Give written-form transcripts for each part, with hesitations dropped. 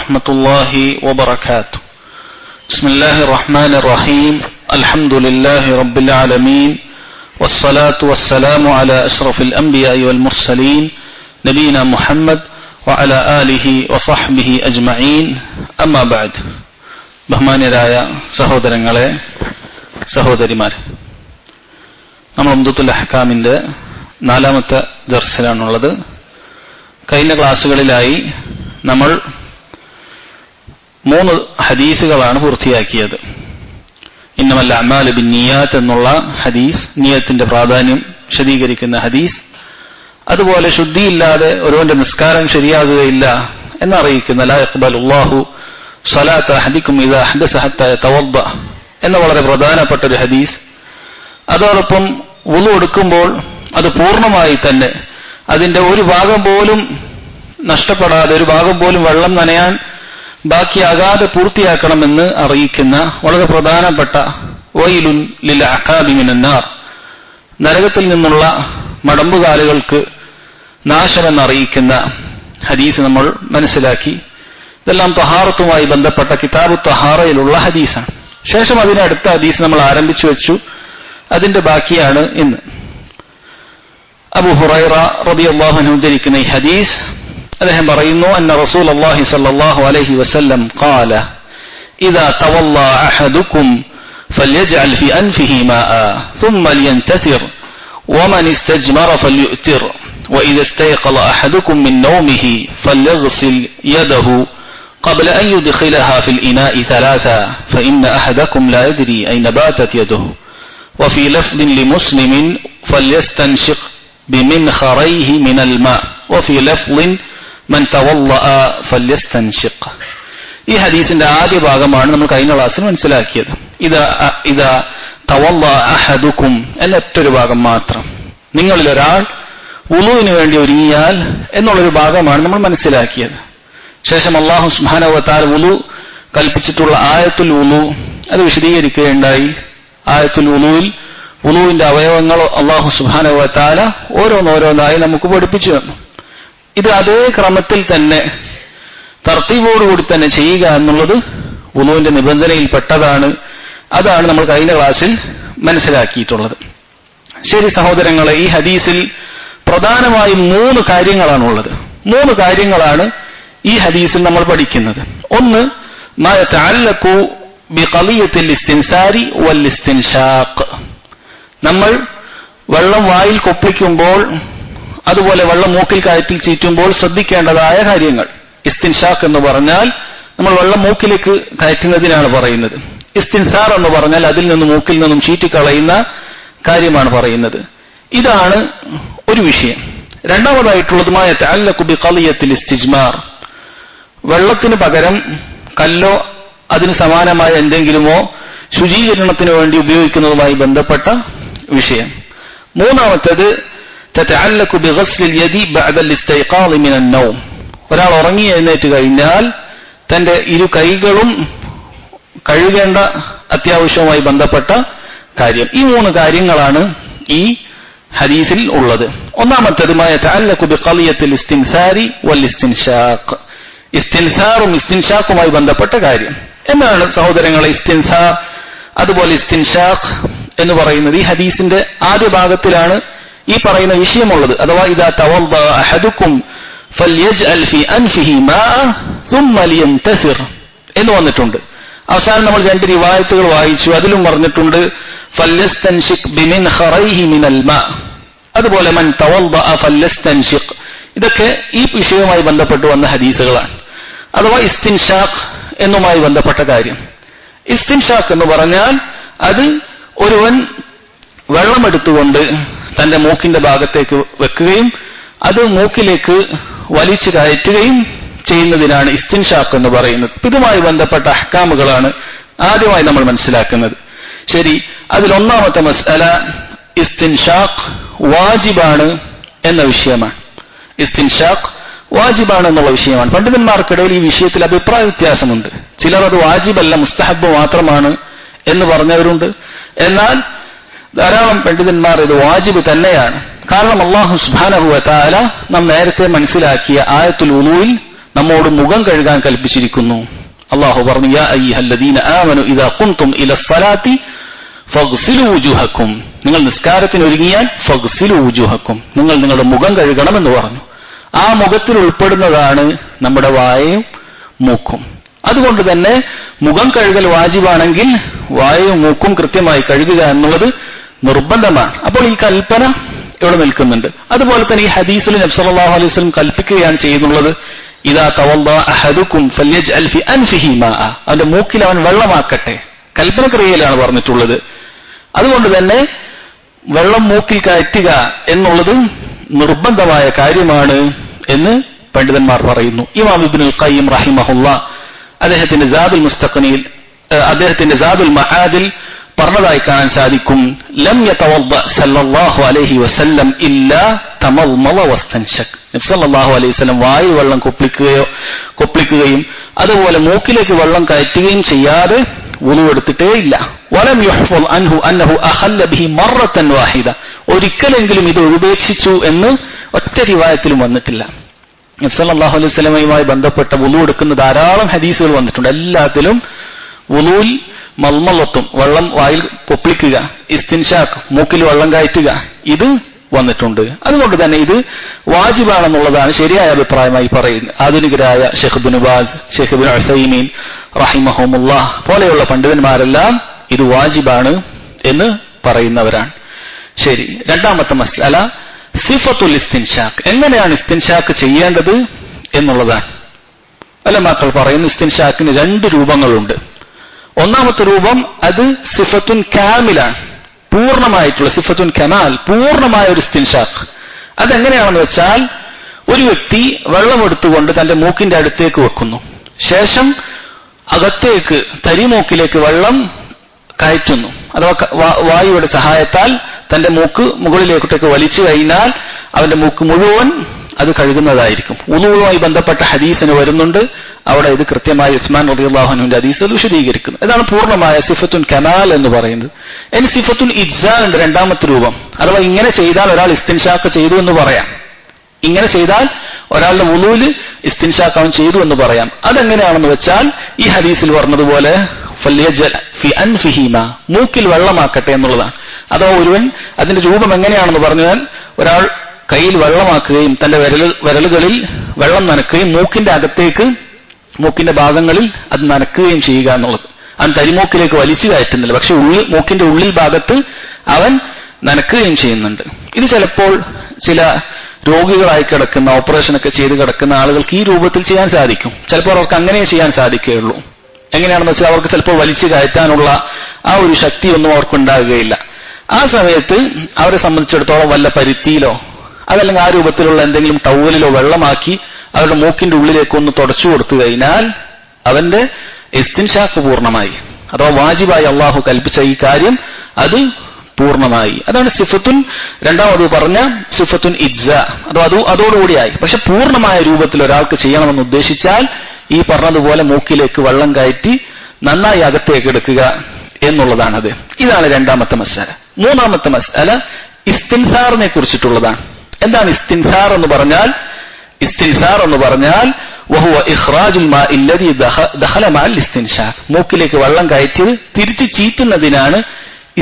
ورحمة الله وبركاته. بسم الله الرحمن الرحيم. الحمد لله رب العالمين والصلاة والسلام على أشرف الأنبياء والمرسلين نبينا محمد وعلى آله وصحبه أجمعين. أما بعد. ബഹുമാന്യരായ സഹോദരങ്ങളെ, സഹോദരിമാരെ, നമ്മൾ ഉംദത്തുൽ അഹ്കാമിന്റെ 4ാമത്തെ ദർസിലാണുള്ളത്. കഴിഞ്ഞ ക്ലാസ്സുകളിലായി നമ്മൾ 3 ഹദീസുകളാണ് പൂർത്തിയാക്കിയത്. ഇന്നമൽ അഅ്മാലു ബിന്നിയാത്ത് എന്നുള്ള ഹദീസ്, നിയത്തിന്റെ പ്രാധാന്യം വിശദീകരിക്കുന്ന ഹദീസ്, അതുപോലെ ശുദ്ധിയില്ലാതെ ഒരുവന്റെ നിസ്കാരം ശരിയാകുകയില്ല എന്നറിയിക്കുന്ന ലാ യഖ്ബലുല്ലാഹു സ്വലാത്ത അഹദിക്കും ഇദാ ഹദസ ഹത്താ യതവദ്ദ എന്ന വളരെ പ്രധാനപ്പെട്ട ഒരു ഹദീസ്. അതോടൊപ്പം വുളു എടുക്കുമ്പോൾ അത് പൂർണ്ണമായി തന്നെ അതിന്റെ ഒരു ഭാഗം പോലും നഷ്ടപ്പെടാതെ, ഒരു ഭാഗം പോലും വെള്ളം നനയാൻ ബാക്കിയാകാതെ പൂർത്തിയാക്കണമെന്ന് അറിയിക്കുന്ന വളരെ പ്രധാനപ്പെട്ട വൈലുൻ ലിൽ അഖാബി മിനന്നാർ, നരകത്തിൽ നിന്നുള്ള മടമ്പുകാലുകൾക്ക് നാശമെന്നറിയിക്കുന്ന ഹദീസ് നമ്മൾ മനസ്സിലാക്കി. ഇതെല്ലാം തഹാറത്തുമായി ബന്ധപ്പെട്ട കിതാബു തഹാറയിലുള്ള ഹദീസാണ്. ശേഷം അതിനടുത്ത ഹദീസ് നമ്മൾ ആരംഭിച്ചു വെച്ചു. അതിന്റെ ബാക്കിയാണ് ഇന്ന്. അബൂ ഹുറൈറ റളിയല്ലാഹു അൻഹു ഉദ്ധരിക്കുന്ന ഈ ഹദീസ്, അദ്ദേഹം പറയുന്നു, അന്ന റസൂലുള്ളാഹി സ്വല്ലല്ലാഹു അലൈഹി വസല്ലം ഖാല ഇദാ തവല്ല അഹദുക്കും ഫല്യജ്അൽ ഫി അൻഫിഹി മാഅ ثم لينتثر ومن استجمر فليؤتر وإذا استيقظ أحدكم من نومه فليغسل يده قبل أن يدخلها في الإناء 3 فإن أحدكم لا يدري أين باتت يده وفي لفظ لمسلم فليستنشق بمنخريه من الماء وفي لفظ من توضأ فليستنشق. ഈ ഹദീസിന്റെ ആദ്യ ഭാഗമാണ് നമ്മൾ കഴിഞ്ഞ ക്ലാസ്സിൽ മനസ്സിലാക്കിയത്. ഇദാ തവല്ല അഹദുക്കും എന്നൊറ്റൊരു ഭാഗം മാത്രം, നിങ്ങളിൽ ഒരാൾ വുളുവിന് വേണ്ടി ഒരുങ്ങിയാൽ എന്നുള്ളൊരു ഭാഗമാണ് നമ്മൾ മനസ്സിലാക്കിയത്. ശേഷം അല്ലാഹു സുബ്ഹാനഹു വ തആല വുളു കൽപ്പിച്ചിട്ടുള്ള ആയത്തുൽ വുളു അത് വിശദീകരിക്കുകയുണ്ടായി. ആയത്തുൽ വുളുവിൽ വുളുവിന്റെ അവയവങ്ങൾ അല്ലാഹു സുബ്ഹാനഹു വ തആല ഓരോന്നോരോന്നായി നമുക്ക് പഠിപ്പിച്ചു തന്നു. ഇത് അതേ ക്രമത്തിൽ തന്നെ തർത്തീബോടുകൂടി തന്നെ ചെയ്യുക എന്നുള്ളത് വുളുവിന്റെ നിബന്ധനയിൽ പെട്ടതാണ്. അതാണ് നമ്മൾ കഴിഞ്ഞ ക്ലാസ്സിൽ മനസ്സിലാക്കിയിട്ടുള്ളത്. ശരി സഹോദരങ്ങളെ, ഈ ഹദീസിൽ പ്രധാനമായും 3 കാര്യങ്ങളാണുള്ളത്. 3 കാര്യങ്ങളാണ് ഈ ഹദീസിൽ നമ്മൾ പഠിക്കുന്നത്. ഒന്ന്, മാ യതഅല്ലഖു ബിഖളിയത്തിൽ ഇസ്തിൻസാരി വൽ ഇസ്തിൻഷാഖ്. നമ്മൾ വെള്ളം വായിൽ കൊപ്പിക്കുമ്പോൾ, അതുപോലെ വെള്ളം മൂക്കിൽ കയറ്റിൽ ചീറ്റുമ്പോൾ ശ്രദ്ധിക്കേണ്ടതായ കാര്യങ്ങൾ. ഇസ്തിൻഷാഖ് എന്ന് പറഞ്ഞാൽ നമ്മൾ വെള്ളം മൂക്കിലേക്ക് കയറ്റുന്നതിനാണ് പറയുന്നത്. ഇസ്തിൻസാർ എന്ന് പറഞ്ഞാൽ അതിൽ നിന്ന് മൂക്കിൽ നിന്നും ചീറ്റിക്കളയുന്ന കാര്യമാണ് പറയുന്നത്. ഇതാണ് ഒരു വിഷയം. രണ്ടാമതായിട്ടുള്ളത് മാ യതഅല്ലഖു ബിഖളിയത്തിൽ ഇസ്തിജ്മാർ. വെള്ളത്തിന് പകരം കല്ലോ അതിന് സമാനമായ എന്തെങ്കിലുമോ ശുചീകരണത്തിന് വേണ്ടി ഉപയോഗിക്കുന്നതുമായി ബന്ധപ്പെട്ട വിഷയം. മൂന്നാമത്തേത് തതഅല്ലഖു ബിഗസ്ലിൽ യദി ബഅദൽ ഇസ്തിഖാദി മിനൻ നൗം. ഒരാൾ ഉറങ്ങി എഴുന്നേറ്റ് കഴിഞ്ഞാൽ തന്റെ 2 കൈകളും കഴുകേണ്ട അത്യാവശ്യവുമായി ബന്ധപ്പെട്ട കാര്യം. ഈ 3 കാര്യങ്ങളാണ് ഈ ഹദീസിൽ ഉള്ളത്. ഒന്നാമത്തേത് മാ യതഅല്ലഖു ബിഖളിയത്തിൽ ഇസ്തിൻസാരി വൽ ഇസ്തിൻഷാഖ്. ഇസ്തിൻസാറും ഇസ്തിൻഷാഖുമായി ബന്ധപ്പെട്ട കാര്യം. എന്താണ് സഹോദരങ്ങളെ ഇസ്തിൻസാർ, അതുപോലെ ഇസ്തിൻഷാഖ് എന്ന് പറയുന്നത്? ഈ ഹദീസിന്റെ ആദ്യ ഭാഗത്തിലാണ് ഈ പറയുന്ന വിഷയമുള്ളത്. അഥവാ ഇദാ തവദ്ദ അഹദുക്കും ഫല്യജ്അൽ ഫി അൻഫിഹി മാഅ ثم لينتثر എന്ന് വന്നിട്ടുണ്ട്. അവസാനം നമ്മൾ 2 റിവായത്തുകൾ വായിച്ചു. അതിലും പറഞ്ഞിട്ടുണ്ട് ഫല്യസ്തൻഷിഖ് ബിമിൻഖറൈഹി മിനൽ മാ, അതുപോലെ മൻ തവദ്ദ ഫല്യസ്തൻഷിഖ്. ഇതൊക്കെ ഈ വിഷയവുമായി ബന്ധപ്പെട്ട് വന്ന ഹദീസുകളാണ്. അഥവാ ഇസ്തിൻഷാഖ് എന്നുമായി ബന്ധപ്പെട്ട കാര്യം. ഇസ്തിൻഷാഖ് എന്ന് പറഞ്ഞാൽ അത് ഒരുവൻ വെള്ളമെടുത്തുകൊണ്ട് തന്റെ മൂക്കിന്റെ ഭാഗത്തേക്ക് വെക്കുകയും അത് മൂക്കിലേക്ക് വലിച്ചു കയറ്റുകയും ചെയ്യുന്നതിനാണ് ഇസ്തിൻഷാഖ് എന്ന് പറയുന്നത്. ഇതുമായി ബന്ധപ്പെട്ട അഹ്കാമുകളാണ് ആദ്യമായി നമ്മൾ മനസ്സിലാക്കുന്നത്. ശരി, അതിൽ ഒന്നാമത്തെ മസ്അല ഇസ്തിൻഷാഖ് വാജിബാണ് എന്ന വിഷയമാണ്. ഇസ്തിൻഷാഖ് വാജിബാണ് എന്നുള്ള വിഷയമാണ്. പണ്ഡിതന്മാർക്കിടയിൽ ഈ വിഷയത്തിൽ അഭിപ്രായ വ്യത്യാസമുണ്ട്. ചിലർ അത് വാജിബല്ല, മുസ്തഹബ് മാത്രമാണ് എന്ന് പറഞ്ഞവരുണ്ട്. എന്നാൽ ധാരാളം പണ്ഡിതന്മാർ ഇത് വാജിബ് തന്നെയാണ്. കാരണം അല്ലാഹു സുബ്ഹാനഹു വ തആല നാം നേരത്തെ മനസ്സിലാക്കിയ ആയത്തുൽ വുളൂയിൽ നമ്മോട് മുഖം കഴുകാൻ കൽപ്പിച്ചിരിക്കുന്നു. അല്ലാഹു പറഞ്ഞു, യാ അയ്യുഹല്ലദീന ആമനു ഇദാ ഖുംതും ഇലസ്സലാത്തി ഫഗ്സിലു വുജൂഹക്കും, നിങ്ങൾ നിസ്കാരത്തിന് ഒരുങ്ങിയാൽ ഫഗ്സിലു വുജൂഹക്കും, നിങ്ങൾ നിങ്ങളുടെ മുഖം കഴുകണമെന്ന് പറഞ്ഞു. ആ മുഖത്തിൽ ഉൾപ്പെടുന്നതാണ് നമ്മുടെ വായയും മൂക്കും. അതുകൊണ്ട് തന്നെ മുഖം കഴുകൽ വാജിബാണെങ്കിൽ വായയും മൂക്കും കൃത്യമായി കഴുകുക എന്നുള്ളത് നിർബന്ധമാണ്. അപ്പോൾ ഈ കൽപ്പന ഇവിടെ നിൽക്കുന്നുണ്ട്. അതുപോലെ തന്നെ ഈ ഹദീസിൽ നബി സല്ലല്ലാഹു അലൈഹി വസല്ലം കൽപ്പിക്കുകയാണ് ചെയ്യുന്നുള്ളത്, ഇദാ തവദ്ദഅ അഹദുക്കും ഫല്യജ്അൽ ഫി അൻഫിഹി മാഅ, അവന്റെ മൂക്കിൽ അവൻ വെള്ളമാക്കട്ടെ. കൽപ്പന ക്രിയയിലാണ് പറഞ്ഞിട്ടുള്ളത്. അതുകൊണ്ട് തന്നെ വെള്ളം മൂക്കിൽ കയറ്റുക എന്നുള്ളത് നിർബന്ധമായ കാര്യമാണ് എന്ന് പണ്ഡിതന്മാർ പറയുന്നു. ഇമാം ഇബ്നുൽ ഖയ്യിം റഹിമഹുല്ലാഹ് അദ്ദേഹത്തിന്റെ സാദുൽ മആദിൽ പറഞ്ഞതായി കാണാൻ സാധിക്കും, ലം യതവദ്ദ സല്ലല്ലാഹു അലൈഹി വസല്ലം ഇല്ലാ തമദ്മള വസ്തൻശക്. നബി സല്ലല്ലാഹു അലൈഹി വസല്ലം വായിൽ വെള്ളം കൊപ്പിക്കുകയും അതുപോലെ മൂക്കിലേക്ക് വെള്ളം കയറ്റുകയും ചെയ്യാതെ വുളു എടുത്തിട്ടേ ഇല്ല. വലം യുഹ്ഫദ് അൻഹു അന്നഹു അഖല്ല ബിഹി മറത്തൻ വാഹിദ, ഒരിക്കലെങ്കിലും ഇത് ഉപേക്ഷിച്ചു എന്ന് ഒറ്റ റിവായത്തിലും വന്നിട്ടില്ല. നബി സല്ലല്ലാഹു അലൈഹി വസല്ലമയുമായി ബന്ധപ്പെട്ട വുളു എടുക്കുന്ന ധാരാളം ഹദീസുകൾ വന്നിട്ടുണ്ട്. എല്ലാത്തിലും വുളുവിൽ മൽമലത്തും, വെള്ളം വായിൽ കൊപ്പിളിക്കുക, ഇസ്തിൻഷാഖ് മൂക്കിൽ വെള്ളം കയറ്റുക, ഇത് വന്നിട്ടുണ്ട്. അതുകൊണ്ട് തന്നെ ഇത് വാജിബാണെന്നുള്ളതാണ് ശരിയായ അഭിപ്രായമായി പറയുന്നത്. ആധുനികരായ ഷെയ്ഖ് ഇബ്നു ബാസ്, ഷെയ്ഖ് ഇബ്നു ഉസൈമീൻ റഹിമഹുമുല്ലാഹ് പോലെയുള്ള പണ്ഡിതന്മാരെല്ലാം ഇത് വാജിബാണ് എന്ന് പറയുന്നവരാണ്. ശരി, രണ്ടാമത്തെ മസ്അല സിഫത്തുൽ ഇസ്തിൻഷാഖ്, എങ്ങനെയാണ് ഇസ്തിൻഷാഖ് ചെയ്യേണ്ടത് എന്നുള്ളതാണ്. ഉലമാക്കൾ പറയുന്നു ഇസ്തിൻഷാഖിന് 2 രൂപങ്ങളുണ്ട്. ഒന്നാമത്തെ രൂപം അത് സിഫത്തുൻ കാമിലാണ്, പൂർണ്ണമായിട്ടുള്ള സിഫത്തുൻ കമാൽ, പൂർണ്ണമായ ഒരു ഇസ്തിൻഷാഖ്. അതെങ്ങനെയാണെന്ന് വെച്ചാൽ, ഒരു വ്യക്തി വെള്ളമെടുത്തുകൊണ്ട് തന്റെ മൂക്കിന്റെ അടുത്തേക്ക് വെക്കുന്നു, ശേഷം അകത്തേക്ക് തരിമൂക്കിലേക്ക് വെള്ളം കയറ്റുന്നു, അഥവാ വായുവിടെ സഹായത്താൽ തന്റെ മൂക്ക് മുകളിലേക്കോട്ടേക്ക് വലിച്ചു കഴിഞ്ഞാൽ അവന്റെ മൂക്ക് മുഴുവൻ അത് കഴുകുന്നതായിരിക്കും. വുളൂവുമായി ബന്ധപ്പെട്ട ഹദീസിന് വരുന്നുണ്ട്, അവിടെ ഇത് കൃത്യമായി ഉസ്മാൻ റളിയല്ലാഹു അൻഹുവിന്റെ ഹദീസ് അത് വിശദീകരിക്കുന്നു. ഇതാണ് പൂർണ്ണമായ സിഫത്തുൻ കമാൽ എന്ന് പറയുന്നത്. ഇനി സിഫത്തുൻ ഇജ്സാ ഉണ്ട്, രണ്ടാമത്തെ രൂപം. അഥവാ ഇങ്ങനെ ചെയ്താൽ ഒരാൾ ഇസ്തിൻഷാഖ് ചെയ്തു എന്ന് പറയാം. ഇങ്ങനെ ചെയ്താൽ ഒരാളുടെ വുളൂല് ഇസ്തിൻഷാഖ് അവൻ ചെയ്തു എന്ന് പറയാം. അതെങ്ങനെയാണെന്ന് വെച്ചാൽ ഈ ഹദീസിൽ പറഞ്ഞതുപോലെ ഫല്യജ്അൽ ഫി അൻഫിഹി മാ, മൂക്കിൽ വെള്ളമാക്കട്ടെ എന്നുള്ളതാണ്. അഥവാ ഒരുവൻ അതിന്റെ രൂപം എങ്ങനെയാണെന്ന് പറഞ്ഞാൽ, ഒരാൾ കയ്യിൽ വെള്ളമാക്കുകയും തന്റെ വിരലുകളിൽ വെള്ളം നനക്കുകയും മൂക്കിന്റെ അകത്തേക്ക്, മൂക്കിന്റെ ഭാഗങ്ങളിൽ അത് നനക്കുകയും ചെയ്യുക എന്നുള്ളത്. അവൻ തരിമൂക്കിലേക്ക് വലിച്ചു കയറ്റുന്നില്ല, പക്ഷെ മൂക്കിന്റെ ഉള്ളിൽ ഭാഗത്ത് അവൻ നനക്കുകയും ചെയ്യുന്നുണ്ട്. ഇത് ചിലപ്പോൾ ചില രോഗികളായി കിടക്കുന്ന, ഓപ്പറേഷനൊക്കെ ചെയ്ത് കിടക്കുന്ന ആളുകൾക്ക് ഈ രൂപത്തിൽ ചെയ്യാൻ സാധിക്കും. ചിലപ്പോൾ അവർക്ക് അങ്ങനെ ചെയ്യാൻ സാധിക്കുകയുള്ളൂ. എങ്ങനെയാണെന്ന് വെച്ചാൽ അവർക്ക് ചിലപ്പോൾ വലിച്ചു കയറ്റാനുള്ള ആ ഒരു ശക്തിയൊന്നും അവർക്കുണ്ടാകുകയില്ല. ആ സമയത്ത് അവരെ സംബന്ധിച്ചിടത്തോളം വല്ല പരുത്തിയിലോ അതല്ലെങ്കിൽ ആ രൂപത്തിലുള്ള എന്തെങ്കിലും ടവലിലോ വെള്ളമാക്കി അവരുടെ മൂക്കിന്റെ ഉള്ളിലേക്ക് ഒന്ന് തുടച്ചു കൊടുത്തു കഴിഞ്ഞാൽ അവന്റെ ഇസ്തിൻഷാഖ് പൂർണ്ണമായി, അഥവാ വാജിബായി അള്ളാഹു കൽപ്പിച്ച ഈ കാര്യം അത് പൂർണ്ണമായി. അതാണ് സിഫത്തുൻ, രണ്ടാമത് പറഞ്ഞ സിഫത്തുൻ ഇജ്സാ, അഥവാ അതോടുകൂടിയായി. പക്ഷെ പൂർണ്ണമായ രൂപത്തിൽ ഒരാൾക്ക് ചെയ്യണമെന്ന് ഉദ്ദേശിച്ചാൽ ഈ പറഞ്ഞതുപോലെ മൂക്കിലേക്ക് വെള്ളം കയറ്റി നന്നായി അകത്തേക്ക് എടുക്കുക എന്നുള്ളതാണത്. ഇതാണ് രണ്ടാമത്തെ മസ്അല. മൂന്നാമത്തെ മസ്അല ഇസ്തിൻസാറിനെ കുറിച്ചിട്ടുള്ളതാണ്. എന്താണ് ഇസ്തിൻസാർ എന്ന് പറഞ്ഞാൽ? ഇസ്തിൻസാർ എന്ന് പറഞ്ഞാൽ വഹുവ ഇഖ്റാജുൽ മാഇ അല്ലദീ ദഖല മഅൽ ഇസ്തിൻഷാഖ്, മൂക്കിലേക്ക് വെള്ളം കയറ്റി തിരിച്ച് ചീറ്റുന്നതിനാണ്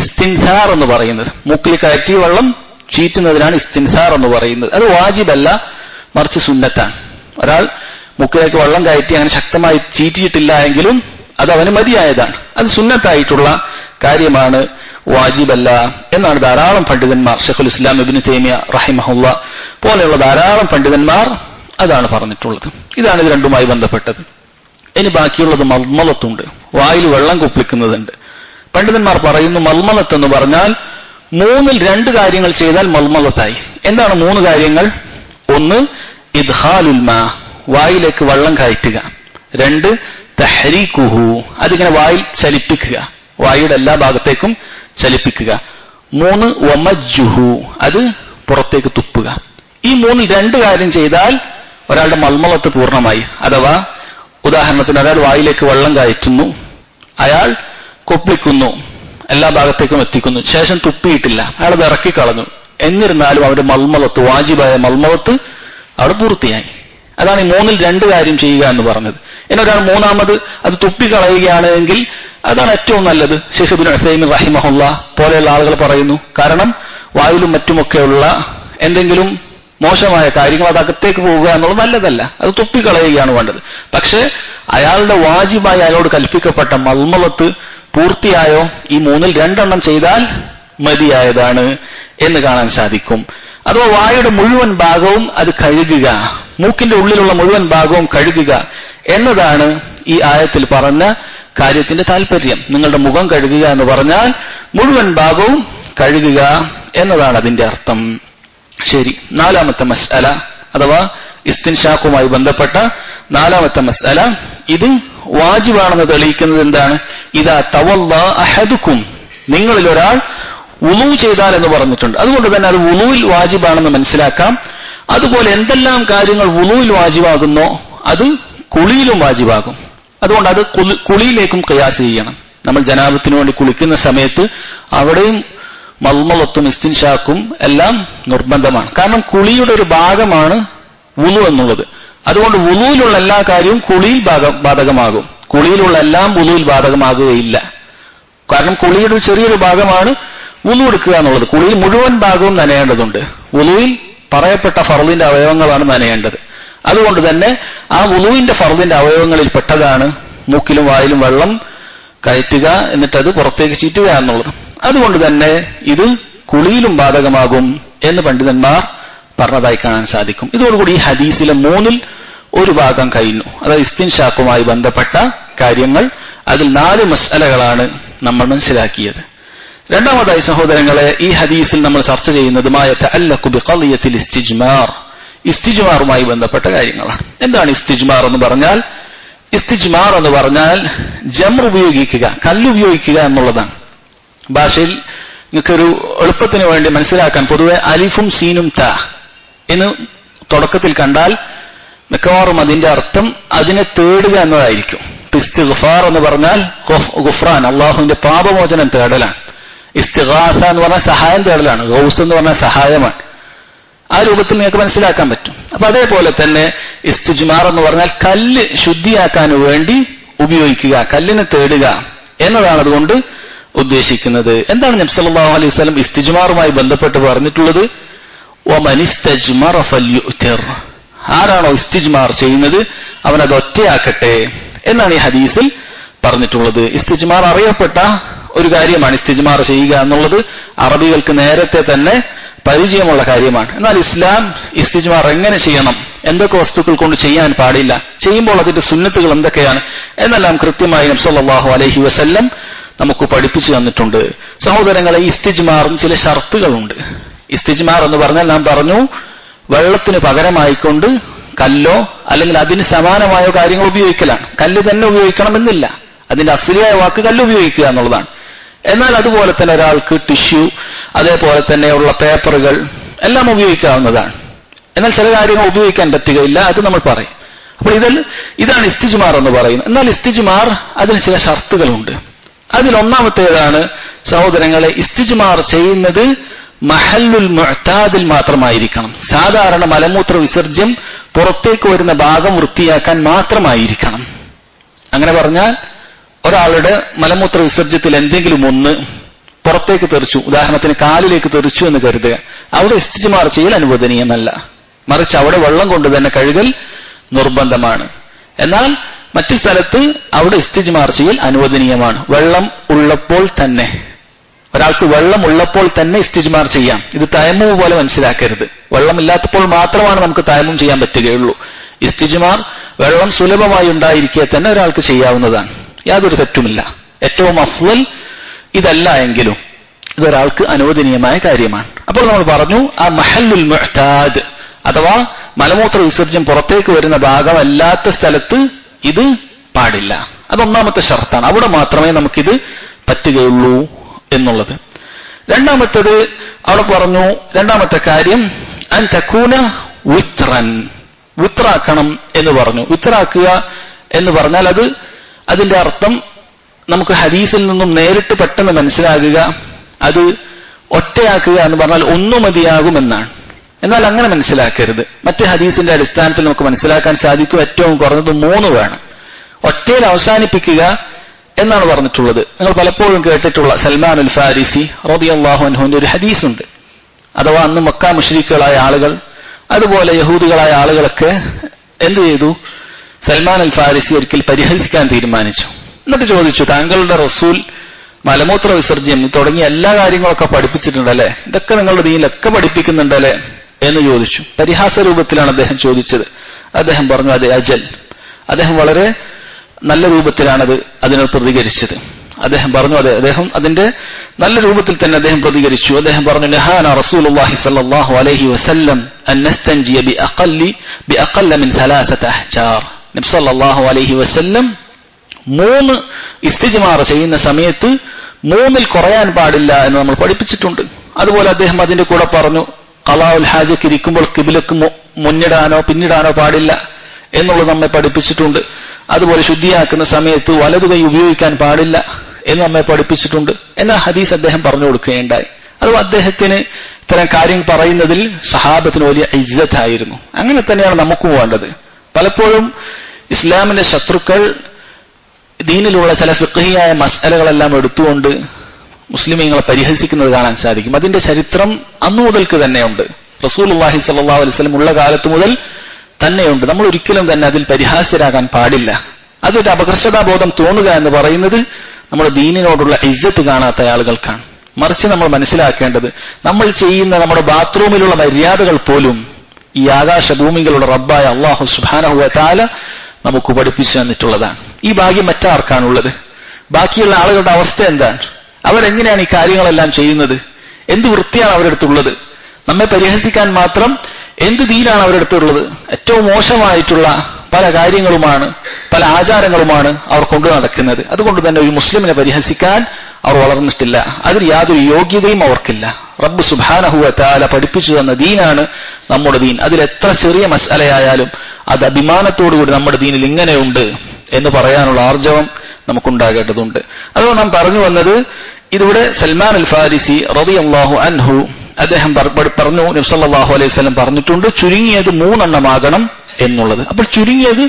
ഇസ്തിൻസാർ എന്ന് പറയുന്നത്. മൂക്കിൽ കയറ്റി വെള്ളം ചീറ്റുന്നതിനാണ് ഇസ്തിൻസാർ എന്ന് പറയുന്നത്. അത് വാജിബല്ല, മറിച്ച് സുന്നത്താണ്. ഒരാൾ മൂക്കിലേക്ക് വെള്ളം കയറ്റി അങ്ങനെ ശക്തമായി ചീറ്റിയിട്ടില്ല എങ്കിലും അത് അവന് മതിയായതാണ്. അത് സുന്നത്തായിട്ടുള്ള കാര്യമാണ്, വാജിബല്ല എന്നാണ് ധാരാളം പണ്ഡിതന്മാർ, ഷെയ്ഖുൽ ഇസ്ലാം ഇബ്നു തൈമിയ റഹിമഹുല്ലാഹ് പോലെയുള്ള ധാരാളം പണ്ഡിതന്മാർ അതാണ് പറഞ്ഞിട്ടുള്ളത്. ഇതാണ് ഇത് രണ്ടുമായി ബന്ധപ്പെട്ടത്. ഇനി ബാക്കിയുള്ളത് മൽമലത്തുണ്ട്, വായിൽ വെള്ളം കുപ്പിക്കുന്നതുണ്ട്. പണ്ഡിതന്മാർ പറയുന്നു മൽമലത്ത് എന്ന് പറഞ്ഞാൽ 3ൽ 2 കാര്യങ്ങൾ ചെയ്താൽ മൽമലത്തായി. എന്താണ് 3 കാര്യങ്ങൾ? 1 ഇദ്ഖാലുൽ മാ, വായിലേക്ക് വെള്ളം കയറ്റുക. 2 തഹ്രീഖുഹു, അതിങ്ങനെ വായിൽ ചലിപ്പിക്കുക, വായുടെ എല്ലാ ഭാഗത്തേക്കും ചലിപ്പിക്കുക. 3 വമജ്ജുഹു, അത് പുറത്തേക്ക് തുപ്പുക. ഈ 3ൽ 2 കാര്യം ചെയ്താൽ ഒരാളുടെ മൽമലത്ത് പൂർണ്ണമായി. അഥവാ ഉദാഹരണത്തിന് ഒരാൾ വായിലേക്ക് വെള്ളം കയറ്റുന്നു, അയാൾ കൊപ്പിളിക്കുന്നു, എല്ലാ ഭാഗത്തേക്കും എത്തിക്കുന്നു, ശേഷം തുപ്പിയിട്ടില്ല, അയാൾ അത് ഇറക്കി കളഞ്ഞു. എന്നിരുന്നാലും അവരുടെ മൽമലത്ത്, വാജിബായ മൽമലത്ത് അവിടെ പൂർത്തിയായി. അതാണ് ഈ 3-ൽ 2 കാര്യം ചെയ്യുക എന്ന് പറഞ്ഞത്. ഇനി ഒരാൾ മൂന്നാമത് അത് തുപ്പിക്കളയുകയാണെങ്കിൽ അതാണ് ഏറ്റവും നല്ലത്. ശൈഖ് ഇബ്നു ഉസൈമീൻ റഹിമഹുല്ലാ പോലെയുള്ള ആളുകൾ പറയുന്നു. കാരണം വായുവിലും മറ്റുമൊക്കെയുള്ള എന്തെങ്കിലും മോശമായ കാര്യങ്ങൾ അത് അകത്തേക്ക് പോവുക എന്നുള്ളത് നല്ലതല്ല, അത് തുപ്പിക്കളയുകയാണ് വേണ്ടത്. പക്ഷെ അയാളുടെ വാജിബായി അയാളോട് കൽപ്പിക്കപ്പെട്ട മൽമലത്ത് പൂർത്തിയായോ? ഈ 3-ൽ 2 ചെയ്താൽ മതിയായതാണ് എന്ന് കാണാൻ സാധിക്കും. അഥവാ വായുടെ മുഴുവൻ ഭാഗവും അത് കഴുകുക, മൂക്കിന്റെ ഉള്ളിലുള്ള മുഴുവൻ ഭാഗവും കഴുകുക എന്നതാണ് ഈ ആയത്തിൽ പറഞ്ഞ കാര്യത്തിന്റെ താല്പര്യം. നിങ്ങളുടെ മുഖം കഴുകുക എന്ന് പറഞ്ഞാൽ മുഴുവൻ ഭാഗവും കഴുകുക എന്നതാണ് അതിന്റെ അർത്ഥം. ശരി, 4-ാമത്തെ മസ്അല അഥവാ ഇസ്തിൻഷാഖുമായി ബന്ധപ്പെട്ട 4-ാമത്തെ മസ്അല, ഇത് വാജിബാണെന്ന് തെളിയിക്കുന്നത് എന്താണ്? ഇദാ തവല്ല അഹദുക്കും, നിങ്ങളിൽ ഒരാൾ വുളൂ ചെയ്താൽ എന്ന് പറഞ്ഞിട്ടുണ്ട്. അതുകൊണ്ട് തന്നെ അത് വുളൂയിൽ വാജിബാണെന്ന് മനസ്സിലാക്കാം. അതുപോലെ എന്തെല്ലാം കാര്യങ്ങൾ വുളൂയിൽ വാജിബാകുന്നോ അത് കുളിയിലും വാജിബാകും. അതുകൊണ്ട് അത് കുളിയിലേക്കും ഖിയാസ് ചെയ്യണം. നമ്മൾ ജനാബത്തിന് വേണ്ടി കുളിക്കുന്ന സമയത്ത് അവിടെയും മൽമലത്തും ഇസ്തിൻഷാക്കും എല്ലാം നിർബന്ധമാണ്. കാരണം കുളിയുടെ ഒരു ഭാഗമാണ് വുളു എന്നുള്ളത്. അതുകൊണ്ട് വുളുവിലുള്ള എല്ലാ കാര്യവും കുളിയിൽ ബാധകമാകും. കുളിയിലുള്ള എല്ലാം വുളുവിൽ ബാധകമാകുകയില്ല. കാരണം കുളിയുടെ ഒരു ചെറിയൊരു ഭാഗമാണ് വുളു എടുക്കുക എന്നുള്ളത്. കുളിയിൽ മുഴുവൻ ഭാഗവും നനയേണ്ടതുണ്ട്. വുളുവിൽ പറയപ്പെട്ട ഫർദിന്റെ അവയവങ്ങളാണ് നനയേണ്ടത്. അതുകൊണ്ട് തന്നെ ആ വുളുവിന്റെ ഫർദിന്റെ അവയവങ്ങളിൽ പെട്ടതാണ് മൂക്കിലും വായിലും വെള്ളം കയറ്റുക, എന്നിട്ട് അത് പുറത്തേക്ക് ചീറ്റുക എന്നുള്ളത്. അതുകൊണ്ട് തന്നെ ഇത് കുളിയിലും ബാധകമാകും എന്ന് പണ്ഡിതന്മാർ പറഞ്ഞതായി കാണാൻ സാധിക്കും. ഇതോടുകൂടി ഈ ഹദീസിലെ 3-ൽ 1 ഭാഗം കഴിഞ്ഞു. അതായത് ഇസ്തിൻഷാഖുമായി ബന്ധപ്പെട്ട കാര്യങ്ങൾ. അതിൽ 4 മസ്അലകളാണ് നമ്മൾ മനസ്സിലാക്കിയത്. രണ്ടാമതായി സഹോദരങ്ങളെ, ഈ ഹദീസിൽ നമ്മൾ ചർച്ച ചെയ്യുന്നത് മാ യതഅല്ലഖു ബിഖളിയത്തിൽ ഇസ്തിജ്മാർ, ഇസ്തിജ്മാറുമായി ബന്ധപ്പെട്ട കാര്യങ്ങളാണ്. എന്താണ് ഇസ്തിജ്മാർ എന്ന് പറഞ്ഞാൽ? ഇസ്തിജ്മാർ എന്ന് പറഞ്ഞാൽ ജംർ ഉപയോഗിക്കുക, കല്ലുപയോഗിക്കുക എന്നുള്ളതാണ്. ഭാഷയിൽ നിങ്ങൾക്കൊരു എളുപ്പത്തിന് വേണ്ടി മനസ്സിലാക്കാൻ പൊതുവെ അലിഫും സീനും ത എന്ന് തുടക്കത്തിൽ കണ്ടാൽ മിക്കവാറും അതിന്റെ അർത്ഥം അതിനെ തേടുക എന്നതായിരിക്കും. ഇസ്തിഗ്ഫാർ എന്ന് പറഞ്ഞാൽ ഗുഫ്രാൻ, അള്ളാഹുവിന്റെ പാപമോചനം തേടലാണ്. ഇസ്തിഗാസ എന്ന് പറഞ്ഞാൽ സഹായം തേടലാണ്. ഗൗസ് എന്ന് പറഞ്ഞാൽ സഹായമാണ്. ആ രൂപത്തിൽ നിങ്ങൾക്ക് മനസ്സിലാക്കാൻ പറ്റും. അപ്പൊ അതേപോലെ തന്നെ ഇസ്തിജ്മാർ എന്ന് പറഞ്ഞാൽ കല്ല് ശുദ്ധിയാക്കാൻ വേണ്ടി ഉപയോഗിക്കുക, കല്ലിനെ തേടുക എന്നതാണ് അതുകൊണ്ട് ഉദ്ദേശിക്കുന്നത്. എന്താണ് നബി സല്ലല്ലാഹു അലൈഹി വസല്ലം ഇസ്തിജ്മാറുമായി ബന്ധപ്പെട്ട് പറഞ്ഞിട്ടുള്ളത്? വമനിസ്തജ്മറ ഫൽയുതിർ, ആരാണോ ഇസ്തിജ്മാർ ചെയ്യുന്നത് അവൻ അത് ഒറ്റയാക്കട്ടെ എന്നാണ് ഈ ഹദീസിൽ പറഞ്ഞിട്ടുള്ളത്. ഇസ്തിജ്മാർ അറിയപ്പെട്ട ഒരു കാര്യമാണ്. ഇസ്തിജ്മാർ ചെയ്യുക എന്നുള്ളത് അറബികൾക്ക് നേരത്തെ തന്നെ പരിചയമുള്ള കാര്യമാണ്. എന്നാൽ ഇസ്ലാം ഇസ്തിജ്മാർ എങ്ങനെ ചെയ്യണം, എന്തൊക്കെ വസ്തുക്കൾ കൊണ്ട് ചെയ്യാൻ പാടില്ല, ചെയ്യുമ്പോൾ അതിന്റെ സുന്നത്തുകൾ എന്തൊക്കെയാണ് എന്നെല്ലാം കൃത്യമായി നബി സല്ലല്ലാഹു അലൈഹി വസല്ലം നമുക്ക് പഠിപ്പിച്ചു തന്നിട്ടുണ്ട്. സഹോദരങ്ങളെ, ഈ ഇസ്തിജ്മാറിന് ചില ഷർത്തുകളുണ്ട്. ഇസ്തിജ്മാർ എന്ന് പറഞ്ഞാൽ നാം പറഞ്ഞു വെള്ളത്തിന് പകരമായിക്കൊണ്ട് കല്ലോ അല്ലെങ്കിൽ അതിന് സമാനമായോ കാര്യങ്ങൾ ഉപയോഗിക്കലാണ്. കല്ല് തന്നെ ഉപയോഗിക്കണമെന്നില്ല, അതിന്റെ അസ്ലിയായ വാക്ക് കല്ല് ഉപയോഗിക്കുക എന്നുള്ളതാണ്. എന്നാൽ അതുപോലെ തന്നെ ഒരാൾക്ക് ടിഷ്യൂ, അതേപോലെ തന്നെയുള്ള പേപ്പറുകൾ എല്ലാം ഉപയോഗിക്കാവുന്നതാണ്. എന്നാൽ ചില കാര്യങ്ങൾ ഉപയോഗിക്കാൻ പറ്റുകയില്ല, അത് നമ്മൾ പറയും. അപ്പോൾ ഇതാണ് ഇസ്തിജ്മാർ എന്ന് പറയുന്നത്. എന്നാൽ ഇസ്തിജ്മാർ അതിന് ചില ഷർത്തുകളുണ്ട്. അതിൽ ഒന്നാമത്തേതാണ് സഹോദരങ്ങളെ, ഇസ്തിജ്മാർ ചെയ്യുന്നത് മഹല്ലുൽ മുഅ്താദിൽ മാത്രമായിരിക്കണം. സാധാരണ മലമൂത്ര വിസർജ്യം പുറത്തേക്ക് വരുന്ന ഭാഗം വൃത്തിയാക്കാൻ മാത്രമായിരിക്കണം. അങ്ങനെ പറഞ്ഞാൽ ഒരാളുടെ മലമൂത്ര വിസർജ്യത്തിൽ എന്തെങ്കിലും ഒന്ന് പുറത്തേക്ക് തെറിച്ചു, ഉദാഹരണത്തിന് കാലിലേക്ക് തെറിച്ചു എന്ന് കരുതുക, അവിടെ ഇസ്തിജ്മാർ ചെയ്യൽ അനുവദനീയമല്ല. മറിച്ച് അവിടെ വെള്ളം കൊണ്ട് തന്നെ കഴുകൽ നിർബന്ധമാണ്. എന്നാൽ മറ്റു സ്ഥലത്ത് അവിടെ ഇസ്തിജ്മാർ ചെയ്യൽ അനുവദനീയമാണ്. വെള്ളം ഉള്ളപ്പോൾ തന്നെ, ഒരാൾക്ക് വെള്ളം ഉള്ളപ്പോൾ തന്നെ ഇസ്തിജ്മാർ ചെയ്യാം. ഇത് തയമ്മു പോലെ മനസ്സിലാക്കരുത്. വെള്ളമില്ലാത്തപ്പോൾ മാത്രമാണ് നമുക്ക് തയമ്മും ചെയ്യാൻ പറ്റുകയുള്ളൂ. ഇസ്തിജ്മാർ വെള്ളം സുലഭമായി ഉണ്ടായിരിക്കെ തന്നെ ഒരാൾക്ക് ചെയ്യാവുന്നതാണ്, യാതൊരു തെറ്റുമില്ല. ഏറ്റവും അഫ്ളൽ ഇതല്ല എങ്കിലും ഇതൊരാൾക്ക് അനുവദനീയമായ കാര്യമാണ്. അപ്പോൾ നമ്മൾ പറഞ്ഞു ആ മഹല്ലുൽ മുഅ്താദ് അഥവാ മലമൂത്ര വിസർജ്യം പുറത്തേക്ക് വരുന്ന ഭാഗമല്ലാത്ത സ്ഥലത്ത് ഇത് പാടില്ല. അതൊന്നാമത്തെ ഷർത്താണ്. അവിടെ മാത്രമേ നമുക്കിത് പറ്റുകയുള്ളൂ എന്നുള്ളത്. രണ്ടാമത്തേത് അവിടെ പറഞ്ഞു, രണ്ടാമത്തെ കാര്യം അൻ തകൂന വിത്രൻ, വിത്രാക്കണം എന്ന് പറഞ്ഞു. വിത്രാക്കുക എന്ന് പറഞ്ഞാൽ അതിന്റെ അർത്ഥം നമുക്ക് ഹദീസിൽ നിന്നും നേരിട്ട് പെട്ടെന്ന് മനസ്സിലാകുക, അത് ഒറ്റയാക്കുക എന്ന് പറഞ്ഞാൽ ഒന്നു മതിയാകുമെന്നാണ്. എന്നാൽ അങ്ങനെ മനസ്സിലാക്കരുത്. മറ്റ് ഹദീസിന്റെ അടിസ്ഥാനത്തിൽ നമുക്ക് മനസ്സിലാക്കാൻ സാധിക്കും ഏറ്റവും കുറഞ്ഞത് 3 വേണം. ഒറ്റയിൽ അവസാനിപ്പിക്കുക എന്നാണ് പറഞ്ഞിട്ടുള്ളത്. നിങ്ങൾ പലപ്പോഴും കേട്ടിട്ടുള്ള സൽമാൻ അൽ ഫാരിസി റളിയല്ലാഹു അൻഹുവിന്റെ ഒരു ഹദീസുണ്ട്. അഥവാ അന്ന് മക്ക മുശ്രിക്കുകളായ ആളുകൾ അതുപോലെ യഹൂദികളായ ആളുകളൊക്കെ എന്ത് ചെയ്തു? സൽമാൻ അൽ ഫാരിസി ഒരിക്കൽ പരിഹസിക്കാൻ തീരുമാനിച്ചു. എന്നിട്ട് ചോദിച്ചു, താങ്കളുടെ റസൂൽ മലമൂത്ര വിസർജ്യം തുടങ്ങിയ എല്ലാ കാര്യങ്ങളൊക്കെ പഠിപ്പിച്ചിട്ടുണ്ടല്ലേ, ഇതൊക്കെ നിങ്ങളുടെ ദീനിലൊക്കെ പഠിപ്പിക്കുന്നുണ്ടല്ലേ എന്ന് ചോദിച്ചു. പരിഹാസ രൂപത്തിലാണ് അദ്ദേഹം ചോദിച്ചത്. അദ്ദേഹം പറഞ്ഞു, അതെ അജൽ. അദ്ദേഹം വളരെ നല്ല രൂപത്തിലാണത് അതിനോട് പ്രതികരിച്ചത്. അദ്ദേഹം പറഞ്ഞു, അതെ, അദ്ദേഹം അതിന്റെ നല്ല രൂപത്തിൽ തന്നെ അദ്ദേഹം പ്രതികരിച്ചു. അദ്ദേഹം പറഞ്ഞു, നഹാന റസൂലുള്ളാഹി സ്വല്ലല്ലാഹു അലൈഹി വസല്ലം അൻ നസ്തൻജിയ ബിഅഖല്ല മിൻ 3 അഹ്ജാർ. നബി സല്ലല്ലാഹു അലൈഹി വസല്ലം 3 ഇസ്തിജ്മാർ ചെയ്യുന്ന സമയത്ത് 3ൽ കുറയാൻ പാടില്ല എന്ന് നമ്മൾ പഠിപ്പിച്ചിട്ടുണ്ട്. അതുപോലെ അദ്ദേഹം അതിന്റെ കൂടെ പറഞ്ഞു, ഖളാഉൽ ഹാജക്ക് ഇരിക്കുമ്പോൾ ഖിബ്ലക്ക് മുന്നിടാനോ പിന്നിടാനോ പാടില്ല എന്നുള്ളത് നമ്മെ പഠിപ്പിച്ചിട്ടുണ്ട്. അതുപോലെ ശുദ്ധിയാക്കുന്ന സമയത്ത് വലതുകൈ ഉപയോഗിക്കാൻ പാടില്ല എന്ന് നമ്മെ പഠിപ്പിച്ചിട്ടുണ്ട് എന്ന ഹദീസ് അദ്ദേഹം പറഞ്ഞു കൊടുക്കുകയുണ്ടായി. അതുപോലെ അദ്ദേഹത്തിന് ഇത്തരം കാര്യം പറയുന്നതിൽ സഹാബത്തിന് വലിയ ഇസ്സത്തായിരുന്നു. അങ്ങനെ തന്നെയാണ് നമുക്കും വേണ്ടത്. പലപ്പോഴും ഇസ്ലാമിന്റെ ശത്രുക്കൾ ദീനിലുള്ള ചില ഫിഖ്ഹിയായ മസ്അലകളെല്ലാം എടുത്തുകൊണ്ട് മുസ്ലിമീങ്ങളെ പരിഹസിക്കുന്നത് കാണാൻ സാധിക്കും. അതിന്റെ ചരിത്രം അന്നു മുതൽക്ക് തന്നെയുണ്ട്. റസൂലുള്ളാഹി സ്വല്ലല്ലാഹു അലൈഹി വസല്ലം ഉള്ള കാലത്ത് മുതൽ തന്നെയുണ്ട്. നമ്മൾ ഒരിക്കലും തന്നെ അതിൽ പരിഹാസ്യരാകാൻ പാടില്ല. അതൊരു അപകർഷതാബോധം തോന്നുക എന്ന് പറയുന്നത് നമ്മുടെ ദീനിനോടുള്ള ഇസ്സത്ത് കാണാത്ത ആളുകൾക്കാണ്. മറിച്ച് നമ്മൾ മനസ്സിലാക്കേണ്ടത്, നമ്മൾ ചെയ്യുന്ന നമ്മുടെ ബാത്റൂമിലുള്ള മര്യാദകൾ പോലും ഈ ആകാശഭൂമികളുടെ റബ്ബായ അല്ലാഹു സുബ്ഹാനഹു വ തആല നമുക്ക് പഠിപ്പിച്ചു തന്നിട്ടുള്ളതാണ്. ഈ ഭാഗ്യം മറ്റാർക്കാണുള്ളത്? ബാക്കിയുള്ള ആളുകളുടെ അവസ്ഥ എന്താണ്? അവരെങ്ങനെയാണ് ഈ കാര്യങ്ങളെല്ലാം ചെയ്യുന്നത്? എന്ത് വൃത്തിയാണ് അവരെടുത്തുള്ളത്? നമ്മെ പരിഹസിക്കാൻ മാത്രം എന്ത് ദീനാണ് അവരെടുത്തുള്ളത്? ഏറ്റവും മോശമായിട്ടുള്ള പല കാര്യങ്ങളുമാണ്, പല ആചാരങ്ങളുമാണ് അവർ കൊണ്ടു നടക്കുന്നത്. അതുകൊണ്ട് തന്നെ ഒരു മുസ്ലിമിനെ പരിഹസിക്കാൻ അവർ വളർന്നിട്ടില്ല. അതിൽ യാതൊരു യോഗ്യതയും അവർക്കില്ല. റബ്ബ് സുബ്ഹാനഹു വ തആല പഠിപ്പിച്ചു തന്ന ദീനാണ് നമ്മുടെ ദീൻ. അതിൽ എത്ര ചെറിയ മസ്അലയായാലും അത് അഭിമാനത്തോടുകൂടി നമ്മുടെ ദീനിൽ ഇങ്ങനെയുണ്ട് എന്ന് പറയാനുള്ള ആർജവം നമുക്കുണ്ടാകേണ്ടതുണ്ട്. അതുകൊണ്ട് നാം പറഞ്ഞു വന്നത്, ഇതിവിടെ സൽമാൻ അൽ ഫാരിസി റളിയല്ലാഹു അൻഹു അദ്ദേഹം പറഞ്ഞു, നബി സല്ലല്ലാഹു അലൈഹി വസല്ലം പറഞ്ഞിട്ടുണ്ട് ചുരുങ്ങിയത് 3 എണ്ണമാകണം എന്നുള്ളത്. അപ്പോൾ ചുരുങ്ങിയത്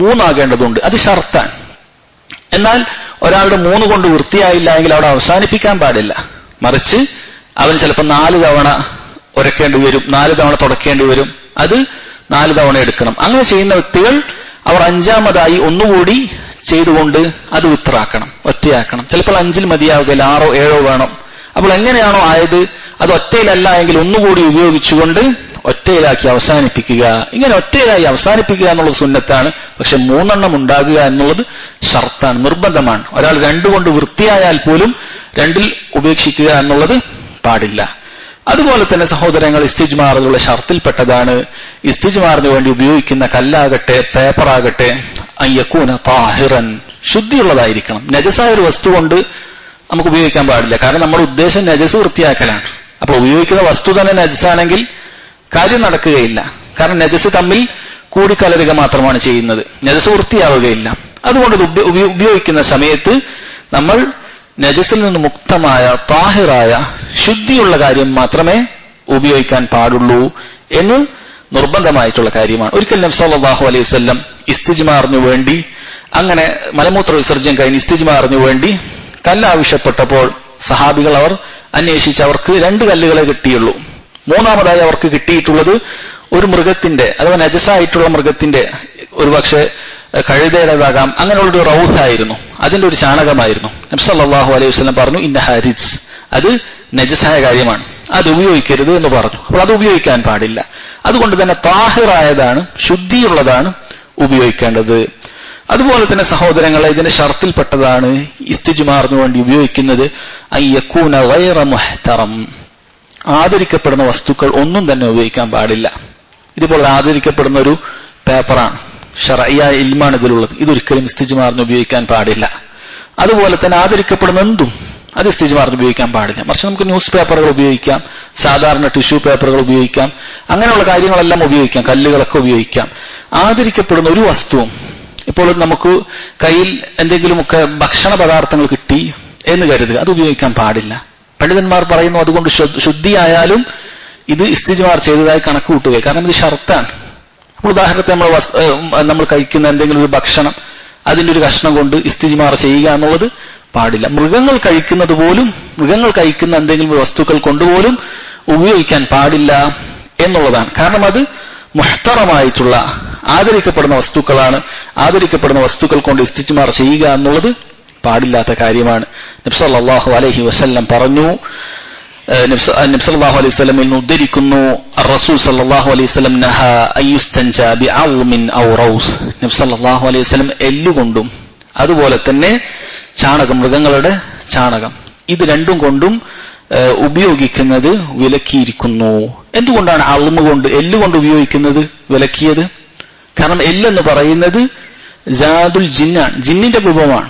3 ആകേണ്ടതുണ്ട്. അത് ഷർത്താണ്. എന്നാൽ ഒരാളുടെ 3 കൊണ്ട് വൃത്തിയായില്ല എങ്കിൽ അവിടെ അവസാനിപ്പിക്കാൻ പാടില്ല. മറിച്ച് അവന് ചിലപ്പോൾ 4 തവണ ഉരക്കേണ്ടി വരും, 4 തവണ തുടക്കേണ്ടി വരും. അത് 4 തവണ എടുക്കണം. അങ്ങനെ ചെയ്യുന്ന വ്യക്തികൾ അവർ 5ാമതായി ഒന്നുകൂടി ചെയ്തുകൊണ്ട് അത് വിത്റാക്കണം, ഒറ്റയാക്കണം. ചിലപ്പോൾ 5ൽ മതിയാവുകയില്ല, 6ഓ 7ഓ വേണം. അപ്പോൾ എങ്ങനെയാണോ ആയത് അത് ഒറ്റയിലല്ല എങ്കിൽ ഒന്നുകൂടി ഉപയോഗിച്ചുകൊണ്ട് ഒറ്റയിലാക്കി അവസാനിപ്പിക്കുക. ഇങ്ങനെ ഒറ്റയിലായി അവസാനിപ്പിക്കുക എന്നുള്ളത് സുന്നത്താണ്. പക്ഷെ 3 എണ്ണം ഉണ്ടാകുക എന്നുള്ളത് ഷർത്താണ്, നിർബന്ധമാണ്. ഒരാൾ 2 കൊണ്ട് വൃത്തിയായാൽ പോലും 2ൽ ഉപേക്ഷിക്കുക എന്നുള്ളത് പാടില്ല. അതുപോലെ തന്നെ സഹോദരങ്ങൾ, ഇസ്തിജ്മാറിലുള്ള ഷർത്തിൽപ്പെട്ടതാണ് ഇസ്തിജ്മാറിന് വേണ്ടി ഉപയോഗിക്കുന്ന കല്ലാകട്ടെ പേപ്പറാകട്ടെ അയ്യക്കൂന താഹിറൻ, ശുദ്ധിയുള്ളതായിരിക്കണം. നജസായ ഒരു വസ്തു കൊണ്ട് നമുക്ക് ഉപയോഗിക്കാൻ പാടില്ല. കാരണം നമ്മുടെ ഉദ്ദേശം നജസ് വൃത്തിയാക്കലാണ്. അപ്പോൾ ഉപയോഗിക്കുന്ന വസ്തു തന്നെ നജസാണെങ്കിൽ കാര്യം നടക്കുകയില്ല. കാരണം നജസ് തമ്മിൽ കൂടിക്കലരുക മാത്രമാണ് ചെയ്യുന്നത്, നജസ് വൃത്തിയാവുകയില്ല. അതുകൊണ്ട് ഉപയോഗിക്കുന്ന സമയത്ത് നമ്മൾ നജസിൽ നിന്ന് മുക്തമായ താഹിറായ ശുദ്ധിയുള്ള കാര്യം മാത്രമേ ഉപയോഗിക്കാൻ പാടുള്ളൂ എന്ന് നിർബന്ധമായിട്ടുള്ള കാര്യമാണ്. ഒരിക്കൽ നബി സല്ലല്ലാഹു അലൈഹി വസല്ലം ഇസ്തിജ്മാറിനു വേണ്ടി, അങ്ങനെ മലമൂത്ര വിസർജ്യം കഴിഞ്ഞ് ഇസ്തിജ്മാറിനു വേണ്ടി കല്ല് ആവശ്യപ്പെട്ടപ്പോൾ സഹാബികൾ അവർ അന്വേഷിച്ച് അവർക്ക് 2 കല്ലുകളെ കിട്ടിയുള്ളൂ. 3ാമതായി അവർക്ക് കിട്ടിയിട്ടുള്ളത് ഒരു മൃഗത്തിന്റെ, അഥവാ നജസായിട്ടുള്ള മൃഗത്തിന്റെ, ഒരുപക്ഷെ കഴുതയുടേതാകാം, അങ്ങനെയുള്ളൊരു റൗസായിരുന്നു, അതിന്റെ ഒരു ചാണകമായിരുന്നു. നബി സല്ലല്ലാഹു അലൈഹി വസല്ലം പറഞ്ഞു, ഇന്നഹാ റിജ്സ്, അത് നജസായ കാര്യമാണ്, അത് ഉപയോഗിക്കരുത് എന്ന് പറഞ്ഞു. അപ്പോൾ അത് ഉപയോഗിക്കാൻ പാടില്ല. അതുകൊണ്ട് തന്നെ താഹിറായതാണ്, ശുദ്ധിയുള്ളതാണ് ഉപയോഗിക്കേണ്ടത്. അതുപോലെ തന്നെ സഹോദരങ്ങളെ, ഇതിന്റെ ഷർത്തിൽപ്പെട്ടതാണ് ഇസ്തിജ്മാറിനു വേണ്ടി ഉപയോഗിക്കുന്നത് അയ്യക്കൂന ഗൈറ മുഹ്തറം, ആദരിക്കപ്പെടുന്ന വസ്തുക്കൾ ഒന്നും തന്നെ ഉപയോഗിക്കാൻ പാടില്ല. ഇതുപോലെ ആദരിക്കപ്പെടുന്ന ഒരു പേപ്പറാണ്, ശർഈയായ ഇൽമാണ് ഇതിലുള്ളത്, ഇതൊരിക്കലും ഇസ്തിജ്മാറിന് ഉപയോഗിക്കാൻ പാടില്ല. അതുപോലെ തന്നെ ആദരിക്കപ്പെടുന്ന എന്തും അത് ഇസ്തിജ്മാറിന് ഉപയോഗിക്കാൻ പാടില്ല. മറിച്ച് നമുക്ക് ന്യൂസ് പേപ്പറുകൾ ഉപയോഗിക്കാം, സാധാരണ ടിഷ്യൂ പേപ്പറുകൾ ഉപയോഗിക്കാം, അങ്ങനെയുള്ള കാര്യങ്ങളെല്ലാം ഉപയോഗിക്കാം, കല്ലുകളൊക്കെ ഉപയോഗിക്കാം. ആദരിക്കപ്പെടുന്ന ഒരു വസ്തുവും, ഇപ്പോൾ നമുക്ക് കയ്യിൽ എന്തെങ്കിലുമൊക്കെ ഭക്ഷണ പദാർത്ഥങ്ങൾ കിട്ടി എന്ന് കരുതുക, അത് ഉപയോഗിക്കാൻ പാടില്ല. പണ്ഡിതന്മാർ പറയുന്നു അതുകൊണ്ട് ശുദ്ധിയായാലും ഇത് ഇസ്തിജ്മാർ ചെയ്തതായി കണക്ക് കൂട്ടുക. കാരണം ഇത് ഷർത്താണ്. അപ്പോൾ ഉദാഹരണത്തിന് നമ്മൾ കഴിക്കുന്ന എന്തെങ്കിലും ഒരു ഭക്ഷണം, അതിന്റെ ഒരു കഷ്ണം കൊണ്ട് ഇസ്തിജ്മാർ ചെയ്യുക എന്നുള്ളത് പാടില്ല. മൃഗങ്ങൾ കഴിക്കുന്ന എന്തെങ്കിലും വസ്തുക്കൾ കൊണ്ടുപോലും ഉപയോഗിക്കാൻ പാടില്ല എന്നുള്ളതാണ്. കാരണം അത് മുഹ്തറമായിട്ടുള്ള ആദരിക്കപ്പെടുന്ന വസ്തുക്കളാണ്. ആദരിക്കപ്പെടുന്ന വസ്തുക്കൾ കൊണ്ട് ഇസ്തിജ്മാർ ചെയ്യുക എന്നുള്ളത് പാടില്ലാത്ത കാര്യമാണ്. നബി സല്ലല്ലാഹു അലൈഹി വസല്ലം പറഞ്ഞു, നബി സല്ലല്ലാഹു അലൈഹി വസല്ലമിൽ നിന്ന് ഉദ്ധരിക്കുന്നു, റസൂൽ സല്ലല്ലാഹു അലൈഹി വസല്ലം നഹാ അയ്യുസ്തൻജ ബിഅൾമിൻ ഔ റൗസ്. നബി സല്ലല്ലാഹു അലൈഹി വസല്ലം എല്ലുകൊണ്ടും അതുപോലെ തന്നെ ചാണകം, മൃഗങ്ങളുടെ ചാണകം, ഇത് രണ്ടും കൊണ്ടും ഉപയോഗിക്കുന്നത് വിലക്കിയിരിക്കുന്നു. എന്തുകൊണ്ടാണ് എല്ലുകൊണ്ട് ഉപയോഗിക്കുന്നത് വിലക്കിയത്? കാരണം എല്ലെന്ന് പറയുന്നത് ജാദുൽ ജിന്നാണ്, ജിന്നിന്റെ രൂപമാണ്.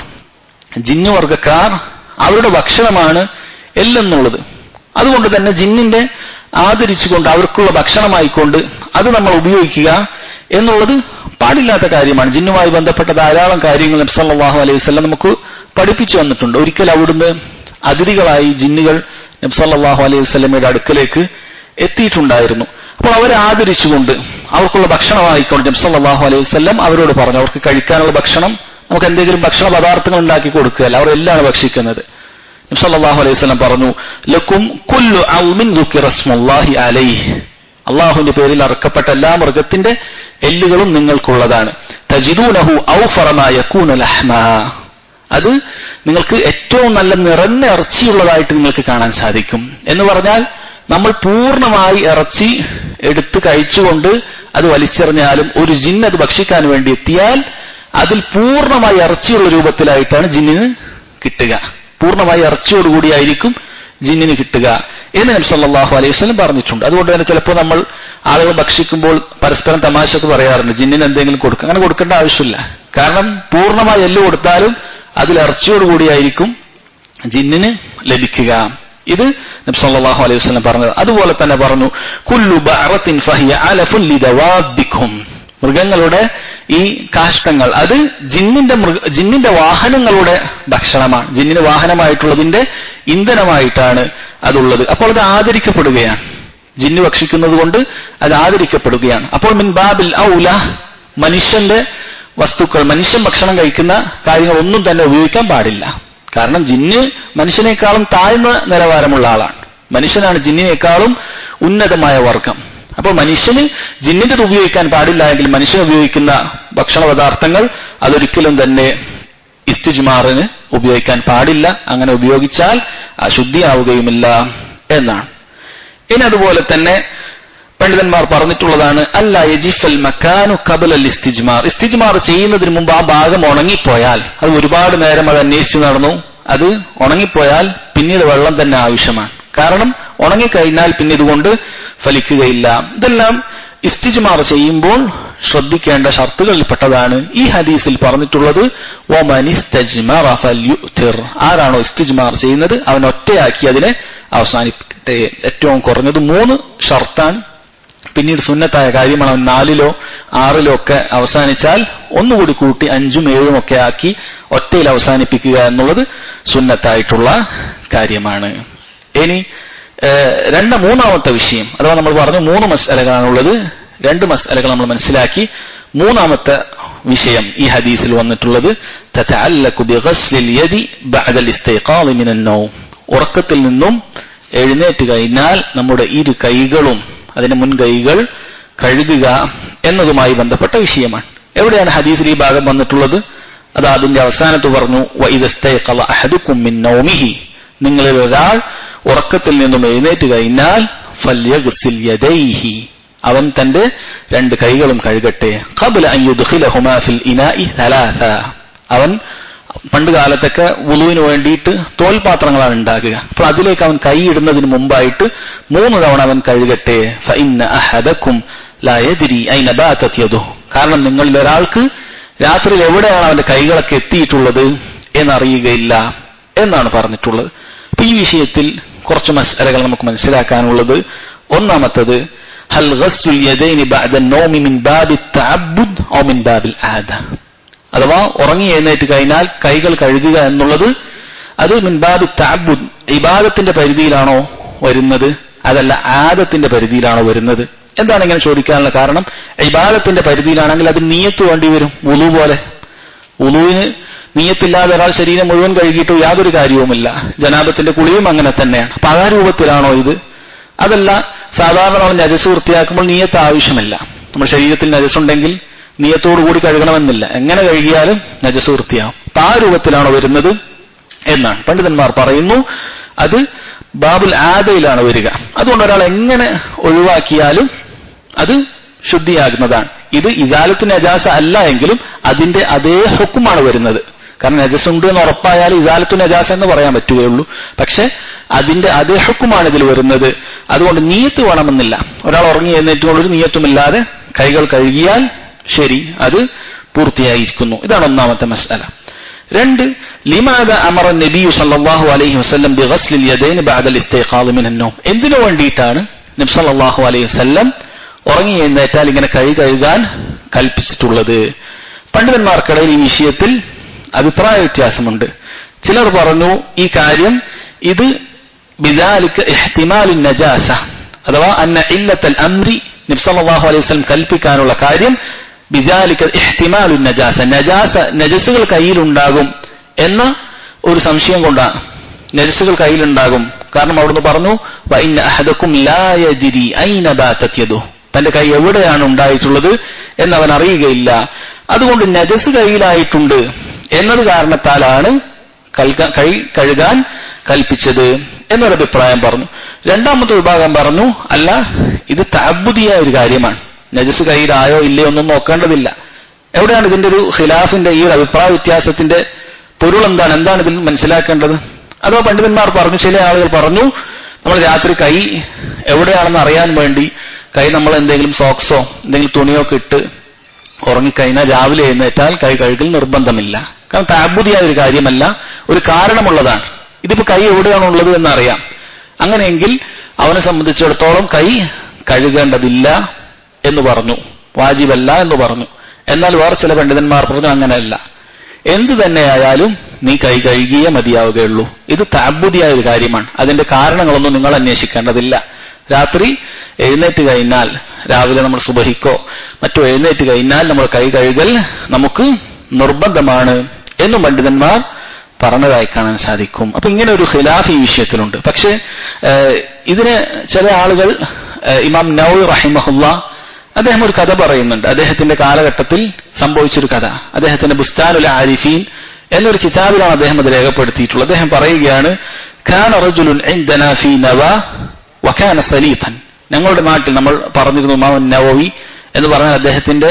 ജിന്നു വർഗക്കാർ അവരുടെ ഭക്ഷണമാണ് എല്ലെന്നുള്ളത്. അതുകൊണ്ട് തന്നെ ജിന്നിന്റെ ആദരിച്ചുകൊണ്ട് അവർക്കുള്ള ഭക്ഷണമായിക്കൊണ്ട് അത് നമ്മൾ ഉപയോഗിക്കുക എന്നുള്ളത് പാടില്ലാത്ത കാര്യമാണ്. ജിന്നുമായി ബന്ധപ്പെട്ട ധാരാളം കാര്യങ്ങൾ നബി സല്ലല്ലാഹു അലൈഹി വസല്ലം നമുക്ക് പഠിപ്പിച്ചു വന്നിട്ടുണ്ട്. ഒരിക്കൽ അവിടുന്ന് അതിഥികളായി ജിന്നുകൾ നബി സല്ലല്ലാഹു അലൈഹി വസല്ലമയുടെ അടുക്കലേക്ക് എത്തിയിട്ടുണ്ടായിരുന്നു. അപ്പോൾ അവരെ ആദരിച്ചുകൊണ്ട് അവർക്കുള്ള ഭക്ഷണമായിക്കൊണ്ട് നബി സല്ലല്ലാഹു അലൈഹി വസല്ലം അവരോട് പറഞ്ഞു, അവർക്ക് കഴിക്കാനുള്ള ഭക്ഷണം, നമുക്ക് എന്തെങ്കിലും ഭക്ഷണ പദാർത്ഥങ്ങൾ ഉണ്ടാക്കി കൊടുക്കുകയല്ല, അവർ എല്ലാം ഭക്ഷിക്കുന്നത്. നബി സല്ലല്ലാഹു അലൈഹി വസല്ലം പറഞ്ഞു, ലക്കും കുല്ലു അൽമിൻ ദുകിറ ഇസ്മുല്ലാഹി അലൈഹി, അല്ലാഹുവിന്റെ പേരിൽ അറക്കപ്പെട്ട എല്ലാ മൃഗത്തിന്റെ എല്ലുകളും നിങ്ങൾക്കുള്ളതാണ്. തജിദൂനഹു ഔഫറ മാ യകൂന ലഹ്മാ, അത് നിങ്ങൾക്ക് ഏറ്റവും നല്ല നിറഞ്ഞ ഇറച്ചിയുള്ളതായിട്ട് നിങ്ങൾക്ക് കാണാൻ സാധിക്കും. എന്ന് പറഞ്ഞാൽ നമ്മൾ പൂർണ്ണമായി ഇറച്ചി എടുത്ത് കഴിച്ചുകൊണ്ട് അത് വലിച്ചെറിഞ്ഞാലും ഒരു ജിന്ന് അത് ഭക്ഷിക്കാൻ വേണ്ടി എത്തിയാൽ അതിൽ പൂർണ്ണമായി ഇറച്ചിയുള്ള രൂപത്തിലായിട്ടാണ് ജിന്നിന് കിട്ടുക. പൂർണ്ണമായി ഇറച്ചിയോടുകൂടിയായിരിക്കും ജിന്നിന് കിട്ടുക എന്ന് നബി സല്ലല്ലാഹു അലൈഹി വസല്ലം പറഞ്ഞിട്ടുണ്ട്. അതുകൊണ്ട് തന്നെ ചിലപ്പോൾ നമ്മൾ ആളുകൾ ഭക്ഷിക്കുമ്പോൾ പരസ്പരം തമാശക്ക് പറയാറുണ്ട്, ജിന്നിന് എന്തെങ്കിലും കൊടുക്കുക. അങ്ങനെ കൊടുക്കേണ്ട ആവശ്യമില്ല. കാരണം പൂർണ്ണമായി എല്ല് കൊടുത്താലും അതിൽ ഇറച്ചിയോടുകൂടിയായിരിക്കും ജിന്നിന് ലഭിക്കുക. ഇത് നബി സല്ലല്ലാഹു അലൈഹി വസല്ലം പറഞ്ഞത്. അതുപോലെ തന്നെ പറഞ്ഞു, കുല്ലു ബഅറത്തിൻ ഫഹിയ അലഫുൻ ലിദവാബിക്കും, മൃഗങ്ങളുടെ ഈ കാഷ്ടങ്ങൾ അത് ജിന്നിന്റെ വാഹനങ്ങളുടെ ഭക്ഷണമാണ്. ജിന്നിന് വാഹനമായിട്ടുള്ളതിന്റെ ഇന്ധനമായിട്ടാണ് അതുള്ളത്. അപ്പോൾ അത് ആദരിക്കപ്പെടുകയാണ്. ജിന്ന് ഭക്ഷിക്കുന്നത് കൊണ്ട് അത് ആദരിക്കപ്പെടുകയാണ്. അപ്പോൾ മിൻ ബാബിൽ ഔല, മനുഷ്യന്റെ വസ്തുക്കൾ, മനുഷ്യൻ ഭക്ഷണം കഴിക്കുന്ന കാര്യങ്ങൾ ഒന്നും തന്നെ ഉപയോഗിക്കാൻ പാടില്ല. കാരണം ജിന്ന് മനുഷ്യനേക്കാളും താഴ്ന്ന നിലവാരമുള്ള ആളാണ്. മനുഷ്യനാണ് ജിന്നിനേക്കാളും ഉന്നതമായ വർഗം. അപ്പോൾ മനുഷ്യന് ജിന്നിൻ്റെത് ഉപയോഗിക്കാൻ പാടില്ല എങ്കിൽ മനുഷ്യൻ ഉപയോഗിക്കുന്ന ഭക്ഷണ പദാർത്ഥങ്ങൾ അതൊരിക്കലും തന്നെ ഇസ്തിജ്മാറിന് ഉപയോഗിക്കാൻ പാടില്ല. അങ്ങനെ ഉപയോഗിച്ചാൽ അശുദ്ധിയാവുകയുമില്ല എന്നാണ്. ഇനി അതുപോലെ തന്നെ പണ്ഡിതന്മാർ പറഞ്ഞിട്ടുള്ളതാണ്, അല്ല യജിഫൽ മക്കാനു ഖബലൽ ഇസ്തിജ്മാർ, ഇസ്തിജ്മാർ ചെയ്യുന്നതിന് മുമ്പ് ആ ഭാഗം ഉണങ്ങിപ്പോയാൽ, അത് ഒരുപാട് നേരം അത് അന്വേഷിച്ചു നടന്നു, അത് ഉണങ്ങിപ്പോയാൽ പിന്നീട് വെള്ളം തന്നെ ആവശ്യമാണ്. കാരണം ഉണങ്ങിക്കഴിഞ്ഞാൽ പിന്നെ ഇതുകൊണ്ട് ഫലിക്കുകയില്ല. ഇതെല്ലാം ഇസ്തിജ്മാർ ചെയ്യുമ്പോൾ ശ്രദ്ധിക്കേണ്ട ഷർത്തുകളിൽപ്പെട്ടതാണ്. ഈ ഹദീസിൽ പറഞ്ഞിട്ടുള്ളത് വമനിസ്തജ്മറ ഫൽയുതിർ, ആരാണോ ഇസ്തിജ്മാർ ചെയ്യുന്നത് അവൻ ഒറ്റയാക്കി അതിനെ അവസാനിപ്പിക്കട്ടെ. ഏറ്റവും കുറഞ്ഞത് 3 ഷർത്താണ്. പിന്നീട് സുന്നത്തായ കാര്യമാണ്. അവൻ 4ലോ 6ലോ ഒക്കെ അവസാനിച്ചാൽ ഒന്നുകൂടി കൂട്ടി 5ഉം 7ഉം ഒക്കെ ആക്കി ഒറ്റയിൽ അവസാനിപ്പിക്കുക എന്നുള്ളത് സുന്നത്തായിട്ടുള്ള കാര്യമാണ്. ഇനി മൂന്നാമത്തെ വിഷയം, അഥവാ നമ്മൾ പറഞ്ഞു 3 മസ്അലകളാണുള്ളത്, 2 മസ്അലകൾ നമ്മൾ മനസ്സിലാക്കി. മൂന്നാമത്തെ വിഷയം ഈ ഹദീസിൽ വന്നിട്ടുള്ളത് തതഅല്ലഖു ബിഗസ്ലിൽ യദി ബഅദൽ ഇസ്തിഖാദ് മിനൻ നൗം, ഉറക്കത്തിൽ നിന്നും എഴുന്നേറ്റ് കഴിഞ്ഞാൽ നമ്മുടെ 2 കൈകളും അതിന്റെ മുൻകൈകൾ കഴുകുക എന്നതുമായി ബന്ധപ്പെട്ട വിഷയമാണ്. എവിടെയാണ് ഹദീസിൽ ഈ ഭാഗം വന്നിട്ടുള്ളത്? അത് അതിന്റെ അവസാനത്ത് പറഞ്ഞു, വഇദസ്തൈഖള അഹദുകും മിൻ നൗമിഹി, നിങ്ങളിൽ ഒരാൾ ഉറക്കത്തിൽ നിന്നും എഴുന്നേറ്റ് കഴിഞ്ഞാൽ ഫല്യഗ്സിൽ യദൈഹി, അവൻ തന്റെ 2 കൈകളും കഴുകട്ടെ. ഖബ്ല അൻ യുദ്ഖിലഹുമാ ഫിൽ ഇനാഇ തലാസ, അവൻ പണ്ട് കാലത്തൊക്കെ വുളുവിന് വേണ്ടിയിട്ട് തോൽപാത്രങ്ങളാണ് ഉണ്ടാക്കുക. അപ്പോൾ അതിലേക്ക് അവൻ കൈ ഇടുന്നതിന് മുമ്പായിട്ട് 3 തവണ അവൻ കഴുകട്ടെ. ഫഇന്ന അഹദകും ലാ യദ്രി ഐന ബാതത് യദുഹു, കാരണം നിങ്ങളിൽ ഒരാൾക്ക് രാത്രിയിൽ എവിടെയാണ് അവന്റെ കൈകളൊക്കെ എത്തിയിട്ടുള്ളത് എന്നറിയുകയില്ല എന്നാണ് പറഞ്ഞിട്ടുള്ളത്. അപ്പൊ ഈ വിഷയത്തിൽ കുറച്ച് മസ്അലകൾ നമുക്ക് മനസ്സിലാക്കാനുള്ളത്. ഒന്നാമത്തത്, ഹൽ ഗസ്ലുൽ യദൈനി ബഅദ അൻ-നൗമി മിൻ ബാബി തഅബ്ബുദ് ഔ മിൻ ബാബിൽ ആദ, അഥവാ ഉറങ്ങി എഴുന്നേറ്റ് കഴിഞ്ഞാൽ കൈകൾ കഴുകുക എന്നുള്ളത് അത് മിൻ ബാബി തഅബ്ബുദ്, ഇബാദത്തിന്റെ പരിധിയിലാണോ വരുന്നത്, അതല്ല ആദത്തിന്റെ പരിധിയിലാണോ വരുന്നത്? എന്താണ് ഇങ്ങനെ ചോദിക്കാനുള്ള കാരണം? ഇബാദത്തിന്റെ പരിധിയിലാണെങ്കിൽ അത് നിയ്യത്ത് വേണ്ടി വരും. വുളു പോലെ വുളുവിന് നിയ്യത്തില്ലാതെ ഒരാൾ ശരീരം മുഴുവൻ കഴുകിയിട്ട് യാതൊരു കാര്യവുമില്ല. ജനാബത്തിന്റെ കുളിയും അങ്ങനെ തന്നെയാണ്. അപ്പൊ ആ രൂപത്തിലാണോ ഇത്? അതല്ല, സാധാരണ നമ്മൾ നജസ് വൃത്തിയാക്കുമ്പോൾ നിയ്യത്ത് ആവശ്യമില്ല. നമ്മുടെ ശരീരത്തിൽ നജസുണ്ടെങ്കിൽ നിയ്യത്തോടു കൂടി കഴുകണമെന്നില്ല. എങ്ങനെ കഴുകിയാലും നജസ് വൃത്തിയാകും. അപ്പൊ ആ രൂപത്തിലാണോ വരുന്നത് എന്നാണ് പണ്ഡിതന്മാർ പറയുന്നു. അത് ബാബുൽ ആദയിലാണ് വരിക. അതുകൊണ്ട് ഒരാൾ എങ്ങനെ ഒഴിവാക്കിയാലും അത് ശുദ്ധിയാകുന്നതാണ്. ഇത് ഇസാലത്തു നജാസ അല്ല എങ്കിലും അതിന്റെ അതേ ഹുക്കുമാണ് വരുന്നത്. കാരണം നജസ് ഉണ്ട് എന്ന് ഉറപ്പായാൽ ഇസാലത്തു നജാസ എന്ന് പറയാൻ പറ്റുകയുള്ളൂ. പക്ഷെ അതിന്റെ അതേ ഹുക്കുമാണ് ഇതിൽ വരുന്നത്. അതുകൊണ്ട് നിയ്യത്ത് വേണമെന്നില്ല. ഒരാൾ ഉറങ്ങി എഴുന്നേറ്റുകൊണ്ടൊരു നിയ്യത്തുമില്ലാതെ കൈകൾ കഴുകിയാൽ ശരി, അത് പൂർത്തിയായിരിക്കുന്നു. ഇതാണ് ഒന്നാമത്തെ മസ്അല. 2, ലിമാദ അമറ നബി സല്ലല്ലാഹു അലൈഹി വസല്ലം ബിഗസ്ലിൽ യദൈൻ ബഅദൽ ഇസ്തിഖാദ് മിനൻ നൗം. എന്തിനു വേണ്ടിയിട്ടാണ് നബി സല്ലല്ലാഹു അലൈഹി വസല്ലം ഉറങ്ങി എഴുന്നേറ്റാൽ ഇങ്ങനെ കഴുകാൻ കൽപ്പിച്ചിട്ടുള്ളത്? പണ്ഡിതന്മാർക്കിടയിൽ ഈ വിഷയത്തിൽ അഭിപ്രായ വ്യത്യാസമുണ്ട്. ചിലർ പറഞ്ഞു ഈ കാര്യം ഇത് ബിദാലിക ഇഹ്തിമാലു നജാസ, അഥവാ അന്ന ഇല്ലത്തൽ അംരി, നബി സല്ലല്ലാഹു അലൈഹി വസല്ലം കൽപ്പിക്കാനുള്ള കാര്യം ബിദാലിക ഇഹ്തിമാലു നജാസ, നജസുകൾ കയ്യിലുണ്ടാകും എന്ന ഒരു സംശയം കൊണ്ടാണ്. നജസുകൾ കയ്യിലുണ്ടാകും. കാരണം അവിടുന്ന് പറഞ്ഞു വഇന്ന അഹദകും ലാ യജ്രി ഐന ബാതത് യദുഹു, തന്റെ കൈ എവിടെയാണ് ഉണ്ടായിട്ടുള്ളത് എന്നവൻ അറിയുകയില്ല. അതുകൊണ്ട് നജസ് കയ്യിലായിട്ടുണ്ട് എന്നത് കാരണത്താലാണ് കൈ കഴുകാൻ കൽപ്പിച്ചത് എന്നൊരു അഭിപ്രായം പറഞ്ഞു. രണ്ടാമത്തെ വിഭാഗം പറഞ്ഞു അല്ല, ഇത് തഅബ്ബുദിയായ ഒരു കാര്യമാണ്. നജസ് കയ്യിലായോ ഇല്ലയോ ഒന്നും നോക്കേണ്ടതില്ല. എവിടെയാണ് ഇതിന്റെ ഒരു ഖിലാഫിന്റെ ഈ ഒരു അഭിപ്രായ വ്യത്യാസത്തിന്റെ പൊരുൾ എന്താണ് ഇതിൽ മനസ്സിലാക്കേണ്ടത്? അഥവാ പണ്ഡിതന്മാർ പറഞ്ഞു, ചില ആളുകൾ പറഞ്ഞു നമ്മൾ രാത്രി കൈ എവിടെയാണെന്ന് അറിയാൻ വേണ്ടി കൈ നമ്മൾ എന്തെങ്കിലും സോക്സോ എന്തെങ്കിലും തുണിയോ ഒക്കെ ഇട്ട് ഉറങ്ങിക്കഴിഞ്ഞാൽ രാവിലെ എഴുന്നേറ്റാൽ കൈ കഴുകൽ നിർബന്ധമില്ല. കാരണം തഅബ്ബുദിയായ ഒരു കാര്യമല്ല, ഒരു കാരണമുള്ളതാണ്. ഇതിപ്പോ കൈ എവിടെയാണുള്ളത് എന്നറിയാം. അങ്ങനെയെങ്കിൽ അവനെ സംബന്ധിച്ചിടത്തോളം കൈ കഴുകേണ്ടതില്ല എന്ന് പറഞ്ഞു, വാജിബല്ല എന്ന് പറഞ്ഞു. എന്നാൽ വേറെ ചില പണ്ഡിതന്മാർ പറഞ്ഞു അങ്ങനെയല്ല, എന്തു തന്നെയായാലും നീ കൈ കഴുകിയേ മതിയാവുകയുള്ളൂ. ഇത് തഅബ്ബുദിയായ ഒരു കാര്യമാണ്. അതിന്റെ കാരണങ്ങളൊന്നും നിങ്ങൾ അന്വേഷിക്കേണ്ടതില്ല. രാത്രി എഴുന്നേറ്റ് കഴിഞ്ഞാൽ, രാവിലെ നമ്മൾ സുബഹിക്കോ മറ്റോ എഴുന്നേറ്റ് കഴിഞ്ഞാൽ നമ്മൾ കൈ കഴുകൽ നമുക്ക് നിർബന്ധമാണ് എന്നും പണ്ഡിതന്മാർ പറഞ്ഞതായി കാണാൻ സാധിക്കും. അപ്പൊ ഇങ്ങനെ ഒരു ഖിലാഫ് ഈ വിഷയത്തിലുണ്ട്. പക്ഷെ ഇതിന് ചില ആളുകൾ, ഇമാം നവവി റഹിമഹുല്ലാ, അദ്ദേഹം ഒരു കഥ പറയുന്നുണ്ട്. അദ്ദേഹത്തിന്റെ കാലഘട്ടത്തിൽ സംഭവിച്ചൊരു കഥ. അദ്ദേഹത്തിന്റെ ബുസ്താനുൽ ആരിഫീൻ എന്നൊരു കിതാബിലാണ് അദ്ദേഹം അത് രേഖപ്പെടുത്തിയിട്ടുള്ളത്. അദ്ദേഹം പറയുകയാണ്, കാന റജുലുൻ ഇൻദനാ ഫീ നവാ വകാന സലീതൻ. ഞങ്ങളുടെ നാട്ടിൽ, നമ്മൾ പറഞ്ഞിരുന്നു ഇമാം നവവി എന്ന് പറഞ്ഞാൽ അദ്ദേഹത്തിന്റെ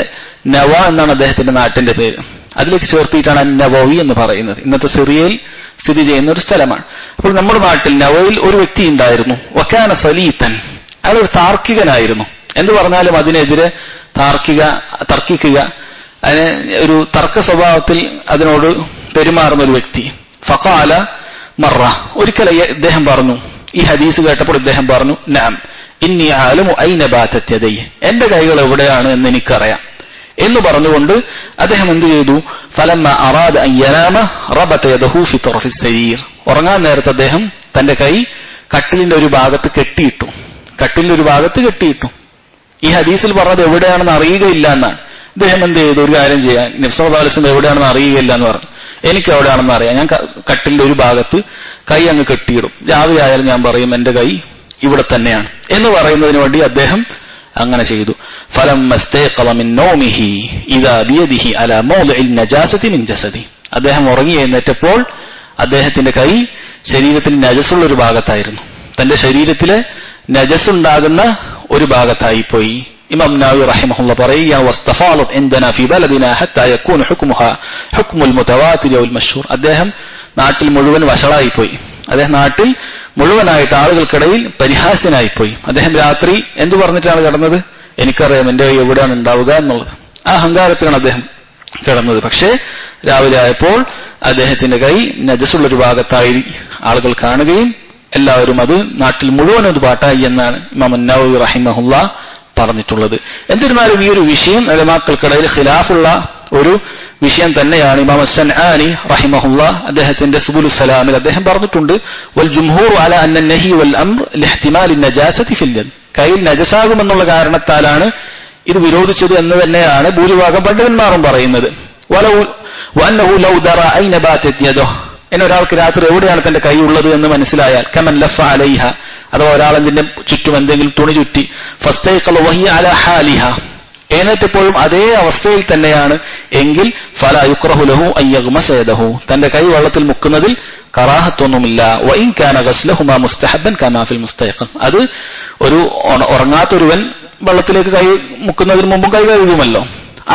നവ എന്നാണ് അദ്ദേഹത്തിന്റെ നാട്ടിന്റെ പേര്. അതിലേക്ക് ചേർത്തിയിട്ടാണ് നവവി എന്ന് പറയുന്നത്. ഇന്നത്തെ സിറിയയിൽ സ്ഥിതി ചെയ്യുന്ന ഒരു സ്ഥലമാണ്. അപ്പോൾ നമ്മുടെ നാട്ടിൽ നവയിൽ ഒരു വ്യക്തി ഉണ്ടായിരുന്നു. വകാന സലീതൻ. അയാൾ ഒരു താർക്കികനായിരുന്നു. എന്ത് പറഞ്ഞാലും അതിനെതിരെ തർക്കിക്കുക, അതിന് ഒരു തർക്ക സ്വഭാവത്തിൽ അതിനോട് പെരുമാറുന്ന ഒരു വ്യക്തി. ഫഖാല മറ, ഒരിക്കൽ ഇദ്ദേഹം പറഞ്ഞു, ഈ ഹദീസ് കേട്ടപ്പോൾ ഇദ്ദേഹം പറഞ്ഞു, നഅം ഇന്നി അഅലമു ഐന ബാതത് യദൈ, എന്റെ കൈകൾ എവിടെയാണ് എന്ന് എനിക്കറിയാം എന്ന് പറഞ്ഞുകൊണ്ട് അദ്ദേഹം എന്ത് ചെയ്തു? ഫലമ്മ അറാദ അൻ യനാമ റബത യദഹു ഫി തർഫി സരീർ. ഉറങ്ങാൻ നേരത്തെ അദ്ദേഹം തന്റെ കൈ കട്ടിലിന്റെ ഒരു ഭാഗത്ത് കെട്ടിയിട്ടു. ഈ ഹദീസിൽ പറഞ്ഞത് എവിടെയാണെന്ന് അറിയുകയില്ല എന്നാണ്. ഇദ്ദേഹം എന്ത് ചെയ്തു? ഒരു കാര്യം ചെയ്യാൻ, നബി സല്ലല്ലാഹു അലൈഹി വസല്ലം എവിടെയാണെന്ന് അറിയുകയില്ല എന്ന് പറഞ്ഞു. എനിക്ക് എവിടെയാണെന്ന് അറിയാം, ഞാൻ കട്ടിലിന്റെ ഒരു ഭാഗത്ത് കൈ അങ്ങ് കെട്ടിയിടും. രാവിലെ ആയാലും ഞാൻ പറയും എന്റെ കൈ ഇവിടെ തന്നെയാണ് എന്ന് പറയുന്നതിന് വേണ്ടി അദ്ദേഹം അങ്ങനെ ചെയ്തു. അദ്ദേഹം ഉറങ്ങി എഴുന്നേറ്റപ്പോൾ അദ്ദേഹത്തിന്റെ കൈ ശരീരത്തിൽ നജസുള്ള ഒരു ഭാഗത്തായിരുന്നു. തന്റെ ശരീരത്തിലെ നജസ് ഉണ്ടാകുന്ന ഒരു ഭാഗത്തായി പോയി. ഇമാം നവവി റഹിമഹുല്ലാഹ് പറയുകയാണ്, വസ്തഫാലത് ഇൻദനാ ഫീ ബലദിനാ ഹത്താ യകൂന ഹുക്മുഹാ ഹുക്മുൽ മുതവാതിർ വൽ മശ്ഹൂർ. അദ്ദേഹം നാട്ടിൽ മുഴുവൻ വഷളായി പോയി. അദ്ദേഹം നാട്ടിൽ മുഴുവനായിട്ട് ആളുകൾക്കിടയിൽ പരിഹാസ്യനായിപ്പോയി. അദ്ദേഹം രാത്രി എന്തു പറഞ്ഞിട്ടാണ് കിടന്നത്? എനിക്കറിയാം എന്റെ കൈ എവിടെയാണ് ഉണ്ടാവുക എന്നുള്ളത്. ആ അഹങ്കാരത്തിലാണ് അദ്ദേഹം കിടന്നത്. പക്ഷേ രാവിലെ ആയപ്പോൾ അദ്ദേഹത്തിന്റെ കൈ നജസുള്ളൊരു ഭാഗത്തായി ആളുകൾ കാണുകയും എല്ലാവരും അത് നാട്ടിൽ മുഴുവൻ ഒരു പാട്ടായി എന്നാണ് ഇമാം നവവി റഹിമഹുല്ലാഹ് പറഞ്ഞിട്ടുള്ളത്. എന്നിരുന്നാലും ഈ ഒരു വിഷയം ഉലമാക്കൾക്കിടയിൽ ഖിലാഫുള്ള ഒരു വിഷയം തന്നെയാണ് ഇമാം അസ്സൻആനി റഹിമഹുല്ലാഹ് അദ്ദേഹത്തിന്റെ സുബുലുസ് സലാമിൽ അദ്ദേഹം പറഞ്ഞിട്ടുണ്ട്, വൽ ജുംഹൂർ അല അന്ന നഹി വൽ അംർ ലിഹ്തിമാലി നജാസതി ഫിൽ യദ്, കയ്യിൽ നജസാകുമെന്നുള്ള കാരണത്താലാണ് ഇത് വിരോധിച്ചത് എന്ന് തന്നെയാണ് ഭൂരിഭാഗം പണ്ഡിതന്മാരും പറയുന്നത്. വഅന്നഹു ലൗ ദറ ഐന ബാതത് യദഹു, ഒരാൾക്ക് രാത്രി എവിടെയാണ് തന്റെ കൈ ഉള്ളത് എന്ന് മനസ്സിലായാൽ, കമൻ ലഫ അലൈഹ, അഥവാ ഒരാൾ അതിന്റെ ചുറ്റും എന്തെങ്കിലും തുണി ചുറ്റി, ഫസ്തൈഖല വഹിയ അലാ ഹാലിഹ, എഴുന്നേറ്റപ്പോഴും അതേ അവസ്ഥയിൽ തന്നെയാണ് എങ്കിൽ, ഫലാ യുക്റഹു ലഹു അൻ യഗ്മസ യദഹു, തന്റെ കൈ വെള്ളത്തിൽ മുക്കുന്നതിൽ കറാഹത്തൊന്നുമില്ല. വഇൻ കാന ഗസ്ലഹുമാ മുസ്തഹബ്ബൻ കമാ ഫിൽ മുസ്തൈഖൻ, അത് ഒരു ഉറങ്ങാത്തൊരുവൻ വെള്ളത്തിലേക്ക് കൈ മുക്കുന്നതിന് മുമ്പും കൈ കഴുകുമല്ലോ,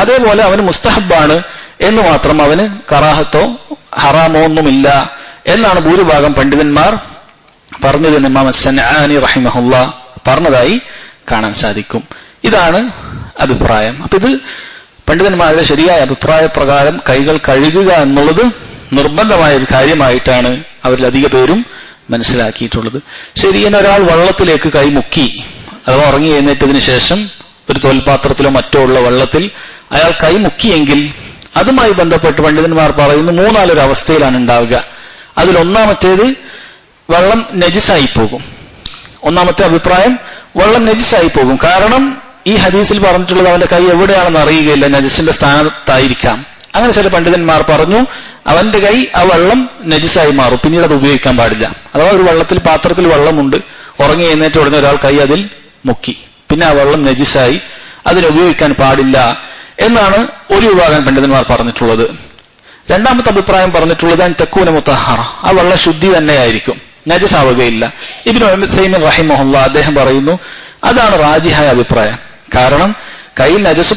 അതേപോലെ അവന് മുസ്തഹബാണ് എന്ന് മാത്രം, അവന് കറാഹത്തോ ഹറാമോ ഒന്നുമില്ല എന്നാണ് ഭൂരിഭാഗം പണ്ഡിതന്മാർ പറഞ്ഞതെന്ന് ഇമാം അസ്സൻആനി റഹിമഹുല്ലാഹ് പറഞ്ഞതായി കാണാൻ സാധിക്കും. ഇതാണ് അഭിപ്രായം. അപ്പൊ ഇത് പണ്ഡിതന്മാരുടെ ശരിയായ അഭിപ്രായ പ്രകാരം കൈകൾ കഴുകുക എന്നുള്ളത് നിർബന്ധമായ ഒരു കാര്യമായിട്ടാണ് അവരിലധിക പേരും മനസ്സിലാക്കിയിട്ടുള്ളത്. ശരി, ഒരാൾ വെള്ളത്തിലേക്ക് കൈ മുക്കി, അഥവാ ഉറങ്ങി എഴുന്നേറ്റതിന് ശേഷം ഒരു തോൽപാത്രത്തിലോ മറ്റോ ഉള്ള വെള്ളത്തിൽ അയാൾ കൈ മുക്കിയെങ്കിൽ അതുമായി ബന്ധപ്പെട്ട് പണ്ഡിതന്മാർ പറയുന്നു 3-4 അവസ്ഥയിലാണ് ഉണ്ടാവുക. അതിലൊന്നാമത്തേത് വെള്ളം നജിസായി പോകും. ഒന്നാമത്തെ അഭിപ്രായം വെള്ളം നജിസായി പോകും. കാരണം ഈ ഹദീസിൽ പറഞ്ഞിട്ടുള്ളത് അവന്റെ കൈ എവിടെയാണെന്ന് അറിയുകയില്ല, നജിസിന്റെ സ്ഥാനത്തായിരിക്കാം. അങ്ങനെ ചില പണ്ഡിതന്മാർ പറഞ്ഞു അവന്റെ കൈ ആ വെള്ളം നജിസായി മാറും, പിന്നീട് അത് ഉപയോഗിക്കാൻ പാടില്ല. അഥവാ ഒരു പാത്രത്തിൽ വെള്ളമുണ്ട്, ഉറങ്ങി എഴുന്നേറ്റ് ഉടനെ ഒരാൾ കൈ അതിൽ മുക്കി, പിന്നെ ആ വെള്ളം നജിസായി, അതിനെ ഉപയോഗിക്കാൻ പാടില്ല എന്നാണ് ഒരു വിഭാഗം പണ്ഡിതന്മാർ പറഞ്ഞിട്ടുള്ളത്. രണ്ടാമത്തെ അഭിപ്രായം പറഞ്ഞിട്ടുള്ളത് തക്കൂന മുത്തഹറ, ആ വെള്ളം ശുദ്ധി തന്നെയായിരിക്കും, നജസാവുകയില്ല. ഇബ്നു ഉസൈമിൻ റഹിമഹുല്ലാഹ് അദ്ദേഹം പറയുന്നു അതാണ് റാജിഹായ അഭിപ്രായം. കാരണം കയ്യിൽ നജസ്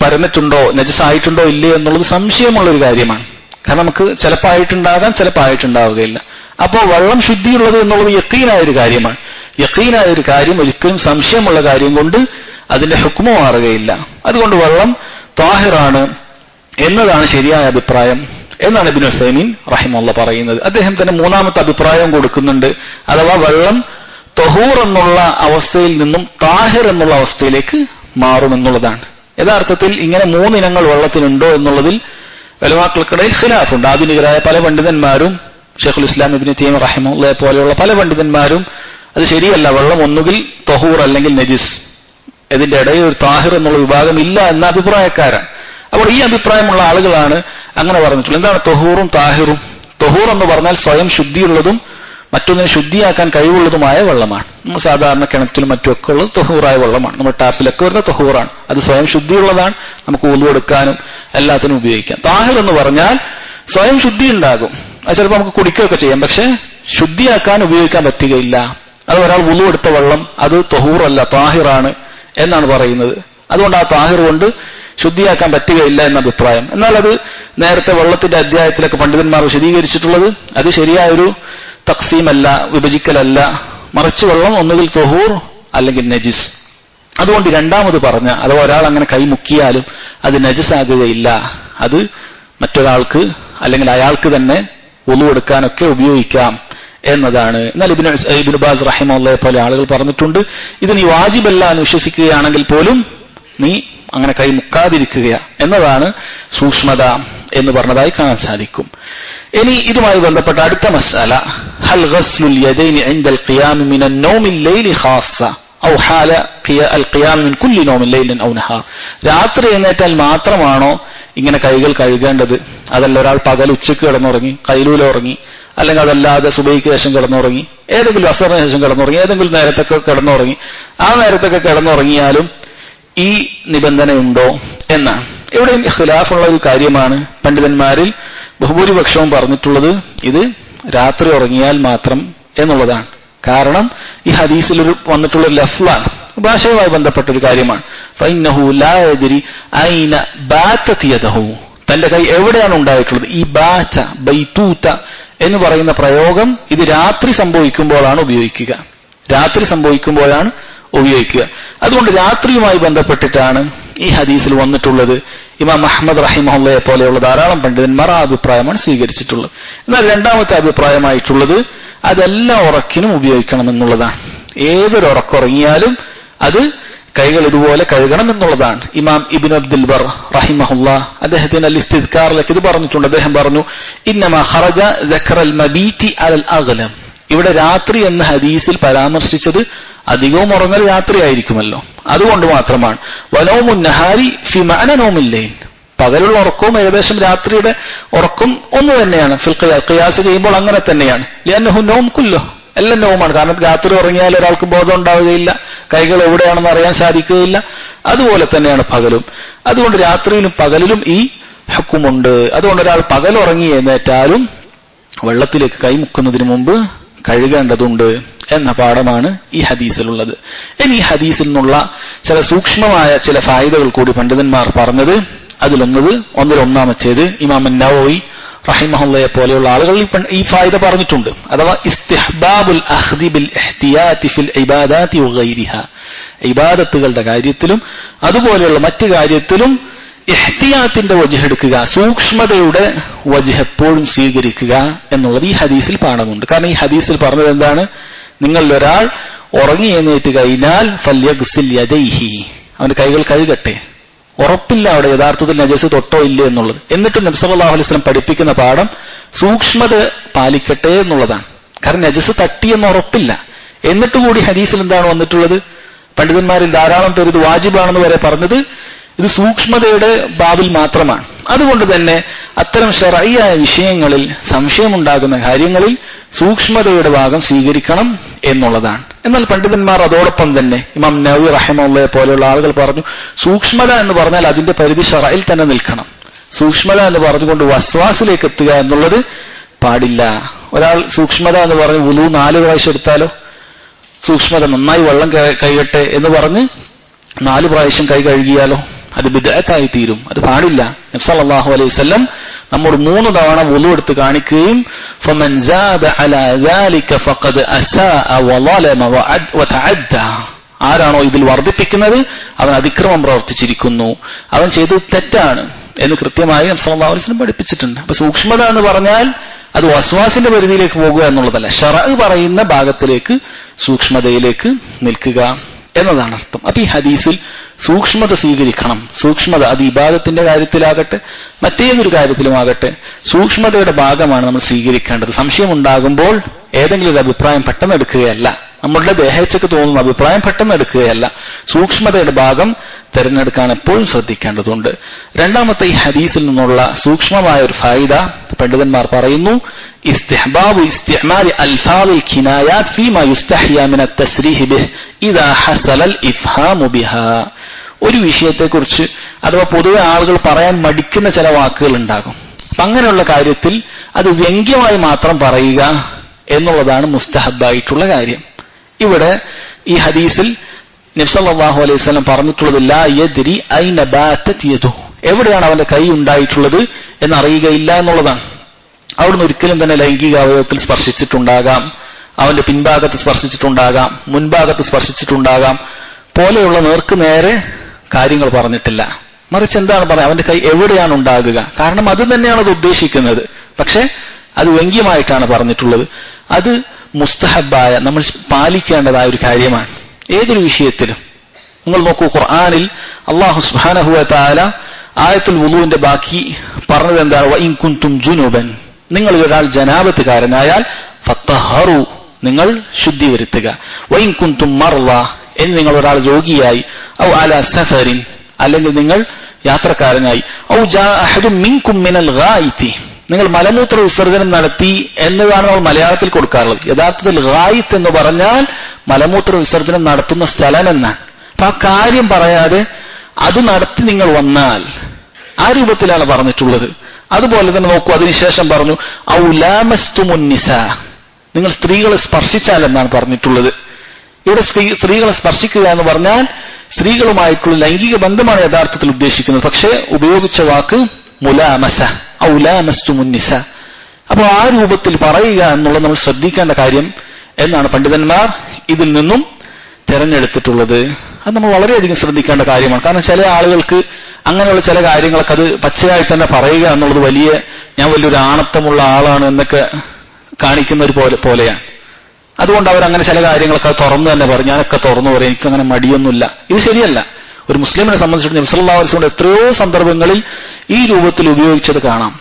പരന്നിട്ടുണ്ടോ നജസായിട്ടുണ്ടോ ഇല്ലേ എന്നുള്ളത് സംശയമുള്ള ഒരു കാര്യമാണ്. കാരണം നമുക്ക് ചിലപ്പോൾ ആയിട്ടുണ്ടാകാം, ചിലപ്പോൾ ആയിട്ടുണ്ടാവുകയില്ല. അപ്പോൾ വെള്ളം ശുദ്ധിയുള്ളത് എന്നുള്ളത് യഖീനായ ഒരു കാര്യമാണ്. യഖീനായ ഒരു കാര്യം ഒരിക്കലും സംശയമുള്ള കാര്യം കൊണ്ട് അതിന്റെ ഹുക്മ മാറുകയില്ല. അതുകൊണ്ട് വെള്ളം താഹിറാണ് എന്നതാണ് ശരിയായ അഭിപ്രായം എന്നാണ് ഇബ്നു ഉസൈമീൻ റഹിമഹുല്ലാഹ് പറയുന്നത്. അദ്ദേഹം തന്നെ മൂന്നാമത്തെ അഭിപ്രായം കൊടുക്കുന്നുണ്ട്, അഥവാ വെള്ളം തഹൂർ എന്നുള്ള അവസ്ഥയിൽ നിന്നും താഹിർ എന്നുള്ള അവസ്ഥയിലേക്ക് മാറുമെന്നുള്ളതാണ്. യഥാർത്ഥത്തിൽ ഇങ്ങനെ 3 ഇനങ്ങൾ വെള്ളത്തിനുണ്ടോ എന്നുള്ളതിൽ ഉലമാക്കൾക്കിടയിൽ ഖിലാഫുണ്ട്. ആധുനികരായ പല പണ്ഡിതന്മാരും, ഷെയ്ഖുൽ ഇസ്ലാം ഇബ്നു തൈമിയ്യ റഹിമഹുല്ലാഹ് പോലെയുള്ള പല പണ്ഡിതന്മാരും അത് ശരിയല്ല, വെള്ളം ഒന്നുകിൽ തഹൂർ അല്ലെങ്കിൽ നജിസ്, ഇതിന്റെ ഇടയിൽ ഒരു താഹിർ എന്നുള്ള വിഭാഗം ഇല്ല എന്ന അഭിപ്രായക്കാരാണ്. അപ്പോൾ ഈ അഭിപ്രായമുള്ള ആളുകളാണ് അങ്ങനെ പറഞ്ഞിട്ടുള്ളത്. എന്താണ് തഹൂറും താഹിറും? തഹൂർ എന്ന് പറഞ്ഞാൽ സ്വയം ശുദ്ധിയുള്ളതും മറ്റൊന്നിനെ ശുദ്ധിയാക്കാൻ കഴിവുള്ളതുമായ വെള്ളമാണ്. നമ്മൾ സാധാരണ കിണറ്റിലും മറ്റുമൊക്കെ ഉള്ളത് തഹൂറായ വെള്ളമാണ്. നമ്മൾ ടാപ്പിലൊക്കെ വരുന്ന തഹൂറാണ്, അത് സ്വയം ശുദ്ധിയുള്ളതാണ്, നമുക്ക് ഉളു എടുക്കാനും എല്ലാത്തിനും ഉപയോഗിക്കാം. താഹിർ എന്ന് പറഞ്ഞാൽ സ്വയം ശുദ്ധി ഉണ്ടാകും, അത് ചിലപ്പോൾ നമുക്ക് കുടിക്കുകയൊക്കെ ചെയ്യാം, പക്ഷെ ശുദ്ധിയാക്കാൻ ഉപയോഗിക്കാൻ പറ്റുകയില്ല. അത് ഒരാൾ ഉളു എടുത്ത വെള്ളം അത് തഹൂറല്ല, താഹിറാണ് എന്നാണ് പറയുന്നത്. അതുകൊണ്ട് ആ താഹിർ കൊണ്ട് ശുദ്ധിയാക്കാൻ പറ്റുകയില്ല എന്ന അഭിപ്രായം. എന്നാൽ അത് നേരത്തെ വെള്ളത്തിന്റെ അധ്യായത്തിലൊക്കെ പണ്ഡിതന്മാർ വിശദീകരിച്ചിട്ടുള്ളത് അത് ശരിയായൊരു തക്സീമല്ല, വിഭജിക്കലല്ല, മറിച്ച് വെള്ളം ഒന്നുകിൽ തഹൂർ അല്ലെങ്കിൽ നജിസ്. അതുകൊണ്ട് രണ്ടാമത് പറഞ്ഞ അഥവാ ഒരാൾ അങ്ങനെ കൈ മുക്കിയാലും അത് നജിസാകുകയില്ല, അത് മറ്റൊരാൾക്ക് അല്ലെങ്കിൽ അയാൾക്ക് തന്നെ വുളു എടുക്കാനൊക്കെ ഉപയോഗിക്കാം എന്നതാണ്. എന്നാൽ ഇബ്നു ബാസ് റഹിമഹുല്ലാഹ് പോലെ ആളുകൾ പറഞ്ഞിട്ടുണ്ട്, ഇത് നീ വാജിബല്ല എന്ന് വിശ്വസിക്കുകയാണെങ്കിൽ പോലും നീ അങ്ങനെ കൈ മുക്കാതിരിക്കുക എന്നതാണ് സൂക്ഷ്മത എന്ന് പറഞ്ഞതായി കാണാൻ സാധിക്കും. ഇനി ഇതുമായി ബന്ധപ്പെട്ട അടുത്ത മസ്അല, ഹൽ ഗസ്ലുൽ യദൈനി ഇൻദൽ ഖിയാം മിൻ അൻ-നൗമിൽ ലൈലി ഖാസ്സ ഔ ഹാല അൽ ഖിയാം മിൻ കുല്ലി നൗമിൻ ലൈലൻ ഔ നഹാർ, രാത്രി എഴുന്നേറ്റാൽ മാത്രമാണോ ഇങ്ങനെ കൈകൾ കഴുകേണ്ടത്? അതല്ല ഒരാൾ പകൽ ഉച്ചയ്ക്ക് കിടന്നുറങ്ങി, കൈലൂല ഉറങ്ങി, അല്ലെങ്കിൽ അതല്ലാതെ സുബഹിക്ക് ശേഷം കിടന്നുറങ്ങി, ഏതെങ്കിലും അസറിന് ശേഷം കിടന്നുറങ്ങി, ഏതെങ്കിലും നേരത്തൊക്കെ കിടന്നുറങ്ങി, ആ നേരത്തൊക്കെ കിടന്നുറങ്ങിയാലും ഈ നിബന്ധനയുണ്ടോ എന്നാണ്. ഇവിടെ ഖിലാഫുള്ള ഒരു കാര്യമാണ്. പണ്ഡിതന്മാരിൽ ബഹുഭൂരിപക്ഷവും പറഞ്ഞിട്ടുള്ളത് ഇത് രാത്രി ഉറങ്ങിയാൽ മാത്രം എന്നുള്ളതാണ്. കാരണം ഈ ഹദീസിൽ വന്നിട്ടുള്ള ലഫ്ലാണ്, ഭാഷയുമായി ബന്ധപ്പെട്ട ഒരു കാര്യമാണ്. ഫഇന്നഹു ലാ യദ്രി ഐന ബാതത് യദഹു, തന്റെ കൈ എവിടെയാണ് ഉണ്ടായിട്ടുള്ളത്. ഈ ബാത ബൈതൂത എന്ന് പറയുന്ന പ്രയോഗം ഇത് രാത്രി സംഭവിക്കുമ്പോഴാണ് ഉപയോഗിക്കുക, രാത്രി സംഭവിക്കുമ്പോഴാണ് ഉപയോഗിക്കുക. അതുകൊണ്ട് രാത്രിയുമായി ബന്ധപ്പെട്ടിട്ടാണ് ഈ ഹദീസിൽ വന്നിട്ടുള്ളത്. ഇമാം അഹ്മദ് റഹിമഹുല്ലാഹ് പോലെയുള്ള ധാരാളം പണ്ഡിതന്മാർ ആ അഭിപ്രായമാണ് സ്വീകരിച്ചിട്ടുള്ളത്. എന്നാൽ രണ്ടാമത്തെ അഭിപ്രായമായിട്ടുള്ളത് അതെല്ലാ ഉറക്കിനും ഉപയോഗിക്കണം എന്നുള്ളതാണ്. ഏതൊരു ഉറക്കുറങ്ങിയാലും അത് കൈകൾ ഇതുപോലെ കഴുകണം എന്നുള്ളതാണ്. ഇമാം ഇബ്നു അബ്ദുൽ ബർ റഹിമഹുല്ലാ അദ്ദേഹത്തിന് അൽ ഇസ്തിദ്കാറിലേക്ക് ഇത് പറഞ്ഞിട്ടുണ്ട്. അദ്ദേഹം പറഞ്ഞു, ഇന്നമാ ഖറജ ദക്റൽ മബീതി അലൽ അഗ്ലം. ഇവിടെ രാത്രി എന്ന ഹദീസിൽ പരാമർശിച്ചത് അധികവും ഉറങ്ങൽ രാത്രി ആയിരിക്കുമല്ലോ, അതുകൊണ്ട് മാത്രമാണ്. വനൗമുൻ നഹാരി ഫി മഅന നൗമിൽ ലൈൽ. പകലുള്ള ഉറക്കവും ഏകദേശം രാത്രിയുടെ ഉറക്കം ഒന്ന് തന്നെയാണ്. ഫിൽ ഖിയാസ് ചെയ്യുമ്പോൾ അങ്ങനെ തന്നെയാണ്. ലിഅന്നഹു നൗം കുല്ലു, എല്ലാം നൗമാണ്. കാരണം രാത്രി ഉറങ്ങിയാൽ ഒരാൾക്ക് ബോധം ഉണ്ടാവുകയില്ല, കൈകൾ എവിടെയാണെന്ന് അറിയാൻ സാധിക്കുകയില്ല. അതുപോലെ തന്നെയാണ് പകലും. അതുകൊണ്ട് രാത്രിയിലും പകലിലും ഈ ഹുക്കുമുണ്ട്. അതുകൊണ്ട് ഒരാൾ പകൽ ഉറങ്ങി എഴുന്നേറ്റാലും വെള്ളത്തിലേക്ക് കൈമുക്കുന്നതിന് മുമ്പ് കഴുകേണ്ടതുണ്ട് എന്ന പാഠമാണ് ഈ ഹദീസിലുള്ളത്. ഇനി ഈ ഹദീസിൽ നിന്നുള്ള ചില സൂക്ഷ്മമായ ചില ഫായിദകൾ കൂടി പണ്ഡിതന്മാർ പറഞ്ഞത്, ഒന്നാമത്തേത് ഇമാം നവവി റഹിമഹുല്ലയെ പോലെയുള്ള ആളുകൾ ഈ ഫായിദ പറഞ്ഞിട്ടുണ്ട്. അഥവാ ഇസ്തിഹ്ബാബുൽ അഖ്ദി ബിൽ ഇഹ്തിയാതി ഫിൽ ഇബാദാതി വഗൈരിഹ. ഇബാദത്തുകളുടെ കാര്യത്തിലും അതുപോലെയുള്ള മറ്റു കാര്യത്തിലും ഇഹ്തിയാത്തിന്റെ വജ്ഹ് എടുക്കുക, സൂക്ഷ്മതയുടെ വജ്ഹ് എപ്പോഴും സ്വീകരിക്കുക എന്നുള്ളത് ഈ ഹദീസിൽ പാഠമുണ്ട്. കാരണം ഈ ഹദീസിൽ പറഞ്ഞത് എന്താണ്? നിങ്ങൾ ഒരാൾ ഉറങ്ങി എഴുന്നേറ്റ് കഴിഞ്ഞാൽ ഫല്യഗ്സിൽ യദൈഹി, അവന്റെ കൈകൾ കഴുകട്ടെ. ഉറപ്പില്ല അവിടെ യഥാർത്ഥത്തിൽ നജസ് തൊട്ടോ ഇല്ലേ എന്നുള്ളത്. എന്നിട്ടും നബി സല്ലല്ലാഹു അലൈഹി വസല്ലം പഠിപ്പിക്കുന്ന പാഠം സൂക്ഷ്മത പാലിക്കട്ടെ എന്നുള്ളതാണ്. കാരണം നജസ് തട്ടിയെന്ന് ഉറപ്പില്ല. എന്നിട്ട് കൂടി ഹദീസിൽ എന്താണ് വന്നിട്ടുള്ളത്? പണ്ഡിതന്മാരിൽ ധാരാളം പേര് ഇത് വാജിബാണെന്ന് വരെ പറഞ്ഞത് ഇത് സൂക്ഷ്മതയുടെ ബാബിൽ മാത്രമാണ്. അതുകൊണ്ട് തന്നെ അത്തരം ശർഈയായ വിഷയങ്ങളിൽ, സംശയമുണ്ടാകുന്ന കാര്യങ്ങളിൽ സൂക്ഷ്മതയുടെ ഭാഗം സ്വീകരിക്കണം എന്നുള്ളതാണ്. എന്നാൽ പണ്ഡിതന്മാർ അതോടൊപ്പം തന്നെ ഇമാം നവവി റഹിമഹുല്ലയെ പോലെയുള്ള ആളുകൾ പറഞ്ഞു, സൂക്ഷ്മത എന്ന് പറഞ്ഞാൽ അതിന്റെ പരിധി ശർഈൽ തന്നെ നിൽക്കണം. സൂക്ഷ്മത എന്ന് പറഞ്ഞുകൊണ്ട് വസ്വാസിലേക്ക് എത്തുക എന്നുള്ളത് പാടില്ല. ഒരാൾ സൂക്ഷ്മത എന്ന് പറഞ്ഞ് വുളു 4 പ്രാവശ്യം എടുത്താലോ, സൂക്ഷ്മത നന്നായി വെള്ളം കഴുകട്ടെ എന്ന് പറഞ്ഞ് 4 പ്രാവശ്യം കൈ കഴുകിയാലോ അത് ബിദ്അത്തായി തീരും. അത് പാടില്ല. നബി സല്ലല്ലാഹു അലൈഹി വസല്ലം നമ്മോട് 3 തവണ വുളു എടുത്ത് കാണിക്കുകയും ഫമൻ സാദ അലാ ദാലിക ഫഖദ് അസാഅ വളലമ വതഅദ്ദ, ആരാണോ ഇതിൽ വർദ്ധിപ്പിക്കുന്നത് അവൻ അതിക്രമം പ്രവർത്തിച്ചിരിക്കുന്നു, അവൻ ചെയ്തത് തെറ്റാണ് എന്ന് കൃത്യമായി നബി സല്ലല്ലാഹു അലൈഹി വസല്ലം പഠിപ്പിച്ചിട്ടുണ്ട്. അപ്പൊ സൂക്ഷ്മത എന്ന് പറഞ്ഞാൽ അത് വസ്വാസിന്റെ പരിധിയിലേക്ക് പോകുക എന്നുള്ളതല്ല, ശർഅ് പറയുന്ന ഭാഗത്തിലേക്ക് സൂക്ഷ്മതയിലേക്ക് നിൽക്കുക എന്നതാണ് അർത്ഥം. അപ്പൊ ഈ ഹദീസിൽ സൂക്ഷ്മത സ്വീകരിക്കണം. സൂക്ഷ്മത അത് ഇബാദത്തിന്റെ കാര്യത്തിലാകട്ടെ മറ്റേതൊരു കാര്യത്തിലുമാകട്ടെ സൂക്ഷ്മതയുടെ ഭാഗമാണ് നമ്മൾ സ്വീകരിക്കേണ്ടത്. സംശയമുണ്ടാകുമ്പോൾ ഏതെങ്കിലും ഒരു അഭിപ്രായം പെട്ടെന്ന് എടുക്കുകയല്ല, നമ്മളുടെ ദേഹേച്ഛക്ക് തോന്നുന്ന അഭിപ്രായം പെട്ടെന്ന് എടുക്കുകയല്ല, സൂക്ഷ്മതയുടെ ഭാഗം തിരഞ്ഞെടുക്കാൻ എപ്പോഴും ശ്രദ്ധിക്കേണ്ടതുണ്ട്. രണ്ടാമത്തെ ഈ ഹദീസിൽ നിന്നുള്ള സൂക്ഷ്മമായ ഒരു ഫായിദ പണ്ഡിതന്മാർ പറയുന്നു, ഇസ്തിഹ്ബാബു ഇസ്തിഅമാലി അൽഫാദിൽ കിനായാത്ത് ഫീമാ യുസ്തഹ്യാ മിന അത്തസ്രീഹി ബിഹി ഇദാ ഹസലൽ ഇഫ്ഹാമു ബിഹാ. ഒരു വിഷയത്തെക്കുറിച്ച് അഥവാ പൊതുവെ ആളുകൾ പറയാൻ മടിക്കുന്ന ചില വാക്കുകൾ ഉണ്ടാകും. അപ്പൊ അങ്ങനെയുള്ള കാര്യത്തിൽ അത് വ്യംഗ്യമായി മാത്രം പറയുക എന്നുള്ളതാണ് മുസ്തഹബായിട്ടുള്ള കാര്യം. ഇവിടെ ഈ ഹദീസിൽ നബി സല്ലല്ലാഹു അലൈഹി വസല്ലം പറഞ്ഞിട്ടുള്ളത് ലാ യദ്രി ഐന ബാതത് യദു, എവിടെയാണ് അവന്റെ കൈ ഉണ്ടായിട്ടുള്ളത് എന്നറിയുകയില്ല എന്നുള്ളതാണ്. അവിടുന്ന് ഒരിക്കലും തന്നെ ലൈംഗിക അവയവത്തിൽ സ്പർശിച്ചിട്ടുണ്ടാകാം, അവന്റെ പിൻഭാഗത്ത് സ്പർശിച്ചിട്ടുണ്ടാകാം, മുൻഭാഗത്ത് സ്പർശിച്ചിട്ടുണ്ടാകാം, പോലെയുള്ള നേർക്ക് നേരെ കാര്യങ്ങൾ പറഞ്ഞിട്ടില്ല. മറിച്ച് എന്താണ് പറയുക, അവന്റെ കൈ എവിടെയാണ് ഉണ്ടാകുക, കാരണം അത് തന്നെയാണ് അത് ഉദ്ദേശിക്കുന്നത്. പക്ഷെ അത് വ്യംഗ്യമായിട്ടാണ് പറഞ്ഞിട്ടുള്ളത്. അത് മുസ്തഹബായ നമ്മൾ പാലിക്കേണ്ടതായ ഒരു കാര്യമാണ് ഏതൊരു വിഷയത്തിലും. നിങ്ങൾ നോക്കൂ, ഖുർആനിൽ അല്ലാഹു സുബ്ഹാനഹു വ തആല ആയത്തുൽ വുളൂവിന്റെ ബാക്കി പറഞ്ഞത് എന്താണ്? വഇൻ കുൻതും ജുനുബൻ, നിങ്ങൾ ഒരാൾ ജനാബത്തുകാരനായാൽ ഫത്തഹറു, നിങ്ങൾ ശുദ്ധി വരുത്തുക. വഇൻ കുൻതും മർള, എന്ന് നിങ്ങൾ ഒരാൾ രോഗിയായി, ഔ അലാ സഫരിൻ, അല്ലെങ്കിൽ നിങ്ങൾ യാത്രക്കാരനായി, ഔ ജാ അഹദും മിൻകും മിനൽ ഗായിതി, നിങ്ങൾ മലമൂത്ര വിസർജനം നടത്തി എന്നതാണ് നമ്മൾ മലയാളത്തിൽ കൊടുക്കാറുള്ളത്. യഥാർത്ഥത്തിൽ ഗായിത്ത് എന്ന് പറഞ്ഞാൽ മലമൂത്ര വിസർജനം നടത്തുന്ന സ്ഥലം എന്നാണ്. അപ്പൊ ആ കാര്യം പറയാതെ അത് നടത്തി നിങ്ങൾ വന്നാൽ ആ രൂപത്തിലാണ് പറഞ്ഞിട്ടുള്ളത്. അതുപോലെ തന്നെ നോക്കൂ, അതിനുശേഷം പറഞ്ഞു ഔ ലാമസ്തുമുൻ നിസാ, നിങ്ങൾ സ്ത്രീകളെ സ്പർശിച്ചാൽ എന്നാണ് പറഞ്ഞിട്ടുള്ളത്. ഇവിടെ സ്ത്രീകളെ സ്പർശിക്കുക എന്ന് പറഞ്ഞാൽ സ്ത്രീകളുമായിട്ടുള്ള ലൈംഗിക ബന്ധമാണ് യഥാർത്ഥത്തിൽ ഉദ്ദേശിക്കുന്നത്. പക്ഷെ ഉപയോഗിച്ച വാക്ക് മുലാമസ, ഔ ലാമസ്തുമുൻ നിസാ. അപ്പോൾ ആ രൂപത്തിൽ പറയുക എന്നുള്ളത് നമ്മൾ ശ്രദ്ധിക്കേണ്ട കാര്യം എന്നാണ് പണ്ഡിതന്മാർ ഇതിൽ നിന്നും തെരഞ്ഞെടുത്തിട്ടുള്ളത്. അത് നമ്മൾ വളരെയധികം ശ്രദ്ധിക്കേണ്ട കാര്യമാണ്. കാരണം ചില ആളുകൾക്ക് അങ്ങനെയുള്ള ചില കാര്യങ്ങളൊക്കെ അത് പച്ചയായിട്ട് തന്നെ പറയുക എന്നുള്ളത് ഞാൻ വലിയൊരു ആണത്തമുള്ള ആളാണ് എന്നൊക്കെ കാണിക്കുന്ന ഒരു പോലെയാണ്. അതുകൊണ്ട് അവരങ്ങനെ ചില കാര്യങ്ങളൊക്കെ തുറന്നു തന്നെ പറയും. ഞാനൊക്കെ തുറന്നു പറയും, എനിക്കങ്ങനെ മടിയൊന്നുമില്ല. ഇത് ശരിയല്ല. ഒരു മുസ്ലിമിനെ സംബന്ധിച്ചിടത്തോളം നബി സല്ലല്ലാഹു അലൈഹി വസല്ലം എത്രയോ സന്ദർഭങ്ങളിൽ ഈ രൂപത്തിൽ ഉപയോഗിച്ചത് കാണാം.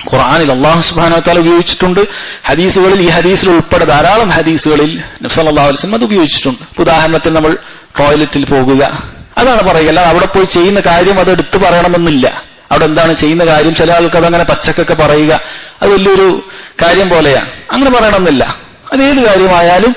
ഖുർആനിൽ അല്ലാഹു സുബ്ഹാനഹു വ തആല ഉപയോഗിച്ചിട്ടുണ്ട്. ഹദീസുകളിൽ, ഈ ഹദീസിൽ ഉൾപ്പെടെ ധാരാളം ഹദീസുകളിൽ നബി സല്ലല്ലാഹു അലൈഹി വസല്ലം അത് ഉപയോഗിച്ചിട്ടുണ്ട്. ഉദാഹരണത്തിന് നമ്മൾ ടോയ്ലറ്റിൽ പോകുക, അതാണ് പറയുക. അല്ലാതെ അവിടെ പോയി ചെയ്യുന്ന കാര്യം അത് എടുത്തു പറയണമെന്നില്ല. അവിടെ എന്താണ് ചെയ്യുന്ന കാര്യം, ചില ആൾക്ക് അതങ്ങനെ പച്ചക്കൊക്കെ പറയുക അത് വലിയൊരു കാര്യം പോലെയാണ്. അങ്ങനെ പറയണമെന്നില്ല. അത് ഏത് കാര്യമായാലും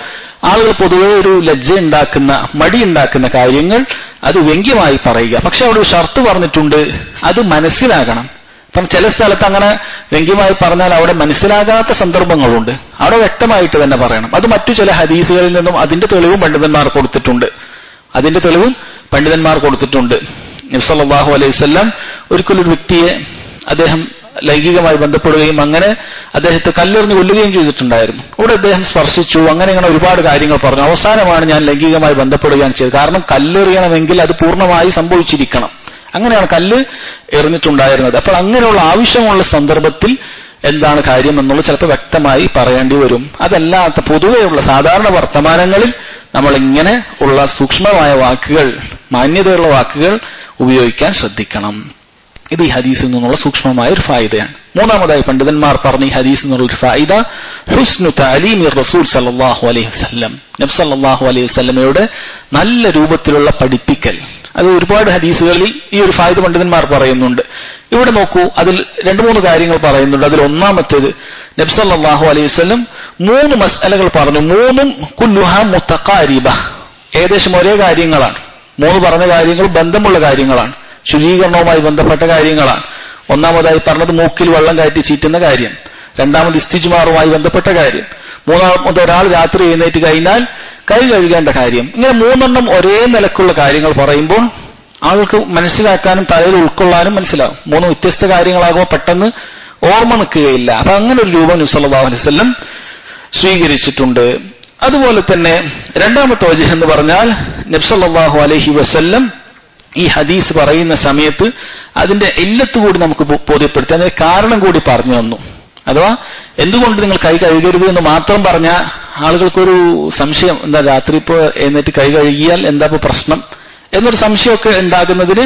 ആളുകൾ പൊതുവെ ഒരു ലജ്ജ ഉണ്ടാക്കുന്ന, മടി ഉണ്ടാക്കുന്ന കാര്യങ്ങൾ അത് വ്യംഗ്യമായി പറയുക. പക്ഷെ അവിടെ ഒരു ഷർത്ത് പറഞ്ഞിട്ടുണ്ട്, അത് മനസ്സിലാകണം. അപ്പം ചില സ്ഥലത്ത് അങ്ങനെ വ്യംഗ്യമായി പറഞ്ഞാൽ അവിടെ മനസ്സിലാകാത്ത സന്ദർഭങ്ങളുണ്ട്. അവിടെ വ്യക്തമായിട്ട് തന്നെ പറയണം. അത് മറ്റു ചില ഹദീസുകളിൽ നിന്നും അതിന്റെ തെളിവും പണ്ഡിതന്മാർ കൊടുത്തിട്ടുണ്ട്. നബി സല്ലല്ലാഹു അലൈഹി വസല്ലം ഒരിക്കലൊരു വ്യക്തിയെ അദ്ദേഹം ലൈംഗികമായി ബന്ധപ്പെടുകയും അങ്ങനെ അദ്ദേഹത്തെ കല്ലെറിഞ്ഞ് കൊല്ലുകയും ചെയ്തിട്ടുണ്ടായിരുന്നു. അവിടെ അദ്ദേഹം സ്പർശിച്ചു, അങ്ങനെ ഒരുപാട് കാര്യങ്ങൾ പറഞ്ഞു. അവസാനമാണ് ഞാൻ ലൈംഗികമായി ബന്ധപ്പെടുകയാണ് ചെയ്തത്. കാരണം കല്ലെറിയണമെങ്കിൽ അത് പൂർണ്ണമായി സംഭവിച്ചിരിക്കണം. അങ്ങനെയാണ് കല്ല് എറിഞ്ഞിട്ടുണ്ടായിരുന്നത്. അപ്പോൾ അങ്ങനെയുള്ള ആവശ്യമുള്ള സന്ദർഭത്തിൽ എന്താണ് കാര്യം എന്നുള്ളത് ചിലപ്പോൾ വ്യക്തമായി പറയേണ്ടി വരും. അതല്ലാത്ത പൊതുവെയുള്ള സാധാരണ വർത്തമാനങ്ങളിൽ നമ്മൾ ഇങ്ങനെ ഉള്ള സൂക്ഷ്മമായ വാക്കുകൾ, മാന്യതയുള്ള വാക്കുകൾ ഉപയോഗിക്കാൻ ശ്രദ്ധിക്കണം. ഇത് ഈ ഹദീസിൽ നിന്നുള്ള സൂക്ഷ്മമായ ഒരു ഫായിദയാണ്. മൂന്നാമതായി പണ്ഡിതന്മാർ പറഞ്ഞ ഈ ഹദീസിൽ നിന്നുള്ള ഒരു ഫായിദ ഹുസ്നു തഅലീമി റസൂൽ സല്ലല്ലാഹു അലൈഹി വസല്ലം, നബി സല്ലല്ലാഹു അലൈഹി വസല്ലമയുടെ നല്ല രൂപത്തിലുള്ള പഠിപ്പിക്കൽ. അത് ഒരുപാട് ഹദീസുകളിൽ ഈ ഒരു ഫായിദ പണ്ഡിതന്മാർ പറയുന്നുണ്ട്. ഇവിടെ നോക്കൂ, അതിൽ 2-3 കാര്യങ്ങൾ പറയുന്നുണ്ട്. അതിൽ ഒന്നാമത്തേത് നബി സല്ലല്ലാഹു അലൈഹി വസല്ലം 3 മസ്അലകൾ പറഞ്ഞു. 3ഉം കുല്ലുഹ മുതഖാരിബ, ഏകദേശം ഒരേ കാര്യങ്ങളാണ്. 3 പറഞ്ഞ കാര്യങ്ങൾ ബന്ധമുള്ള കാര്യങ്ങളാണ്, ശുചീകരണവുമായി ബന്ധപ്പെട്ട കാര്യങ്ങളാണ്. ഒന്നാമതായി പറഞ്ഞത് മൂക്കിൽ വെള്ളം കയറ്റി ചീറ്റുന്ന കാര്യം, രണ്ടാമത് ഇസ്തിജ്മാറുമായി ബന്ധപ്പെട്ട കാര്യം, മൂന്നാമത് ഒരാൾ രാത്രി എഴുന്നേറ്റ് കഴിഞ്ഞാൽ കൈ കഴുകേണ്ട കാര്യം. ഇങ്ങനെ 3 ഒരേ നിലക്കുള്ള കാര്യങ്ങൾ പറയുമ്പോൾ ആൾക്ക് മനസ്സിലാക്കാനും തലയിൽ ഉൾക്കൊള്ളാനും മനസ്സിലാവും. 3 വ്യത്യസ്ത കാര്യങ്ങളാകുമ്പോൾ പെട്ടെന്ന് ഓർമ്മ നിൽക്കുകയില്ല. അപ്പൊ അങ്ങനെ ഒരു രൂപം നബി സല്ലല്ലാഹു അലൈഹി വസല്ലം സ്വീകരിച്ചിട്ടുണ്ട്. അതുപോലെ തന്നെ രണ്ടാമത്തെ വജ്ഹ് എന്ന് പറഞ്ഞാൽ നബി സല്ലല്ലാഹു അലൈഹി വസല്ലം ഈ ഹദീസ് പറയുന്ന സമയത്ത് അതിന്റെ ഇല്ലത്ത് കൂടി നമുക്ക് ബോധ്യപ്പെടുത്തി, അതിന്റെ കാരണം കൂടി പറഞ്ഞു തന്നു. അഥവാ എന്തുകൊണ്ട് നിങ്ങൾ കൈ കഴുകരുത് എന്ന് മാത്രം പറഞ്ഞ ആളുകൾക്കൊരു സംശയം, എന്താ രാത്രി ഇപ്പോ എന്നിട്ട് കൈ കഴുകിയാൽ എന്താ ഇപ്പൊ പ്രശ്നം എന്നൊരു സംശയമൊക്കെ ഉണ്ടാകുന്നതിന്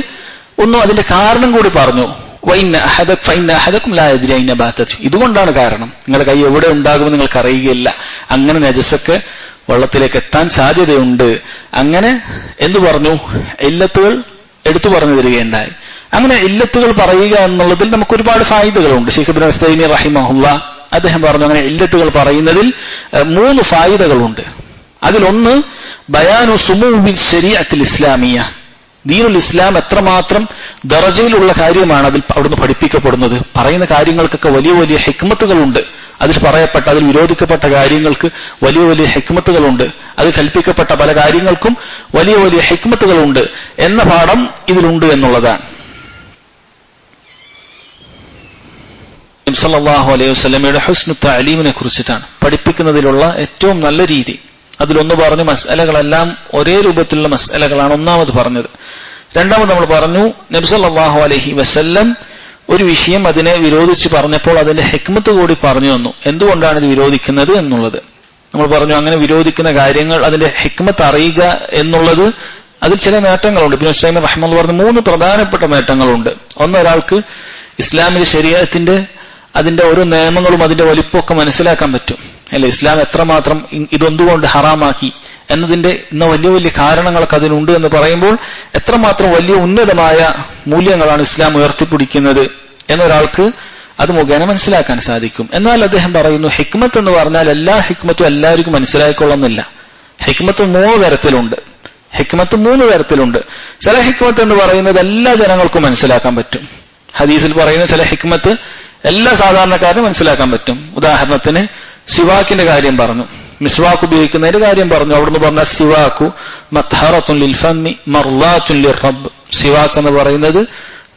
അതിന്റെ കാരണം കൂടി പറഞ്ഞു. ഇതുകൊണ്ടാണ് കാരണം. നിങ്ങളുടെ കൈ എവിടെ ഉണ്ടാകുമെന്ന് നിങ്ങൾക്ക് അറിയുകയില്ല. അങ്ങനെ നജസൊക്കെ വെള്ളത്തിലേക്ക് എത്താൻ സാധ്യതയുണ്ട്. അങ്ങനെ എന്തു പറഞ്ഞു? ഇല്ലത്തുകൾ എടുത്തു പറഞ്ഞു തരികയുണ്ടായി. അങ്ങനെ ഇല്ലത്തുകൾ പറയുക എന്നുള്ളതിൽ നമുക്ക് ഒരുപാട് ഫായിദകളുണ്ട്. ശൈഖ് ഇബ്നു ഉസൈമീൻ റഹിമഹുല്ലാ അദ്ദേഹം പറഞ്ഞു, അങ്ങനെ ഇല്ലത്തുകൾ പറയുന്നതിൽ 3 ഫായിദകളുണ്ട്. അതിലൊന്ന് ബയാനു സുമൂബിൽ ശരീഅത്തിൽ ഇസ്ലാമിയ, ദീനുൽ ഇസ്ലാം എത്രമാത്രം ദറജയിലുള്ള കാര്യമാണ് അതിൽ അവിടുന്ന് പഠിപ്പിക്കപ്പെടുന്നത്. പറയുന്ന കാര്യങ്ങൾക്കൊക്കെ വലിയ വലിയ ഹിക്മത്തുകളുണ്ട്. അതിൽ പറയപ്പെട്ട, അതിൽ വിരോധിക്കപ്പെട്ട കാര്യങ്ങൾക്ക് വലിയ വലിയ ഹിക്മത്തുകളുണ്ട്. അത് കൽപ്പിക്കപ്പെട്ട പല കാര്യങ്ങൾക്കും വലിയ വലിയ ഹിക്മത്തുകളുണ്ട് എന്ന പാഠം ഇതിലുണ്ട് എന്നുള്ളതാണ്. നബി സല്ലല്ലാഹു അലൈഹി വസല്ലമയുടെ ഹുസ്നു തഅലീമിനെ കുറിച്ചിട്ടാണ് പഠിപ്പിക്കുന്നതിലുള്ള ഏറ്റവും നല്ല രീതി. അതിലൊന്ന് പറഞ്ഞു, മസ്അലകളെല്ലാം ഒരേ രൂപത്തിലുള്ള മസ്അലകളാണ് ഒന്നാമത് പറഞ്ഞത്. രണ്ടാമത് നമ്മൾ പറഞ്ഞു, നബി സല്ലല്ലാഹു അലൈഹി വസല്ലം ഒരു വിഷയം അതിനെ വിരോധിച്ച് പറഞ്ഞപ്പോൾ അതിന്റെ ഹിക്മത്ത് കൂടി പറഞ്ഞു തന്നു, എന്തുകൊണ്ടാണ് ഇത് വിരോധിക്കുന്നത് എന്നുള്ളത്. നമ്മൾ പറഞ്ഞു, അങ്ങനെ വിരോധിക്കുന്ന കാര്യങ്ങൾ അതിന്റെ ഹിക്മത്ത് അറിയുക എന്നുള്ളത് അതിൽ ചില നേട്ടങ്ങളുണ്ട്. ഇബ്നു ഉസൈമീൻ റഹിമഹുല്ലാഹ് പറഞ്ഞു 3 പ്രധാനപ്പെട്ട നേട്ടങ്ങളുണ്ട്. ഒന്ന്, ഒരാൾക്ക് ഇസ്ലാമിലെ ശരീഅത്തിന്റെ അതിന്റെ ഓരോ നിയമങ്ങളും അതിന്റെ വലിപ്പമൊക്കെ മനസ്സിലാക്കാൻ പറ്റും. അല്ലെ, ഇസ്ലാം എത്രമാത്രം ഇതൊന്നുകൊണ്ട് ഹറാമാക്കി എന്നതിന്റെ ഇന്ന് വലിയ വലിയ കാരണങ്ങളൊക്കെ അതിനുണ്ട് എന്ന് പറയുമ്പോൾ എത്രമാത്രം വലിയ ഉന്നതമായ മൂല്യങ്ങളാണ് ഇസ്ലാം ഉയർത്തിപ്പിടിക്കുന്നത് എന്നൊരാൾക്ക് അത് മുഖേന മനസ്സിലാക്കാൻ സാധിക്കും. എന്നാൽ അദ്ദേഹം പറയുന്നു, ഹിക്മത്ത് എന്ന് പറഞ്ഞാൽ എല്ലാ ഹിക്മത്തും എല്ലാവർക്കും മനസ്സിലായിക്കൊള്ളുന്നില്ല. ഹിക്മത്ത് 3 തരത്തിലുണ്ട്. ചില ഹിക്മത്ത് എന്ന് പറയുന്നത് എല്ലാ ജനങ്ങൾക്കും മനസ്സിലാക്കാൻ പറ്റും. ഹദീസിൽ പറയുന്ന ചില ഹിക്മത്ത് എല്ലാ സാധാരണക്കാരനും മനസ്സിലാക്കാൻ പറ്റും. ഉദാഹരണത്തിന് സിവാക്കിന്റെ കാര്യം പറഞ്ഞു, മിസ്വാക്ക് ഉപയോഗിക്കുന്നതിന്റെ കാര്യം പറഞ്ഞു. അവിടുന്ന് പറഞ്ഞ സിവാക്കു മത്ഹറത്തുൻ ലിൽ ഫമ്മി മർളാത്തുൻ ലിർറബ്ബ്. സിവാക്ക് എന്ന് പറയുന്നത്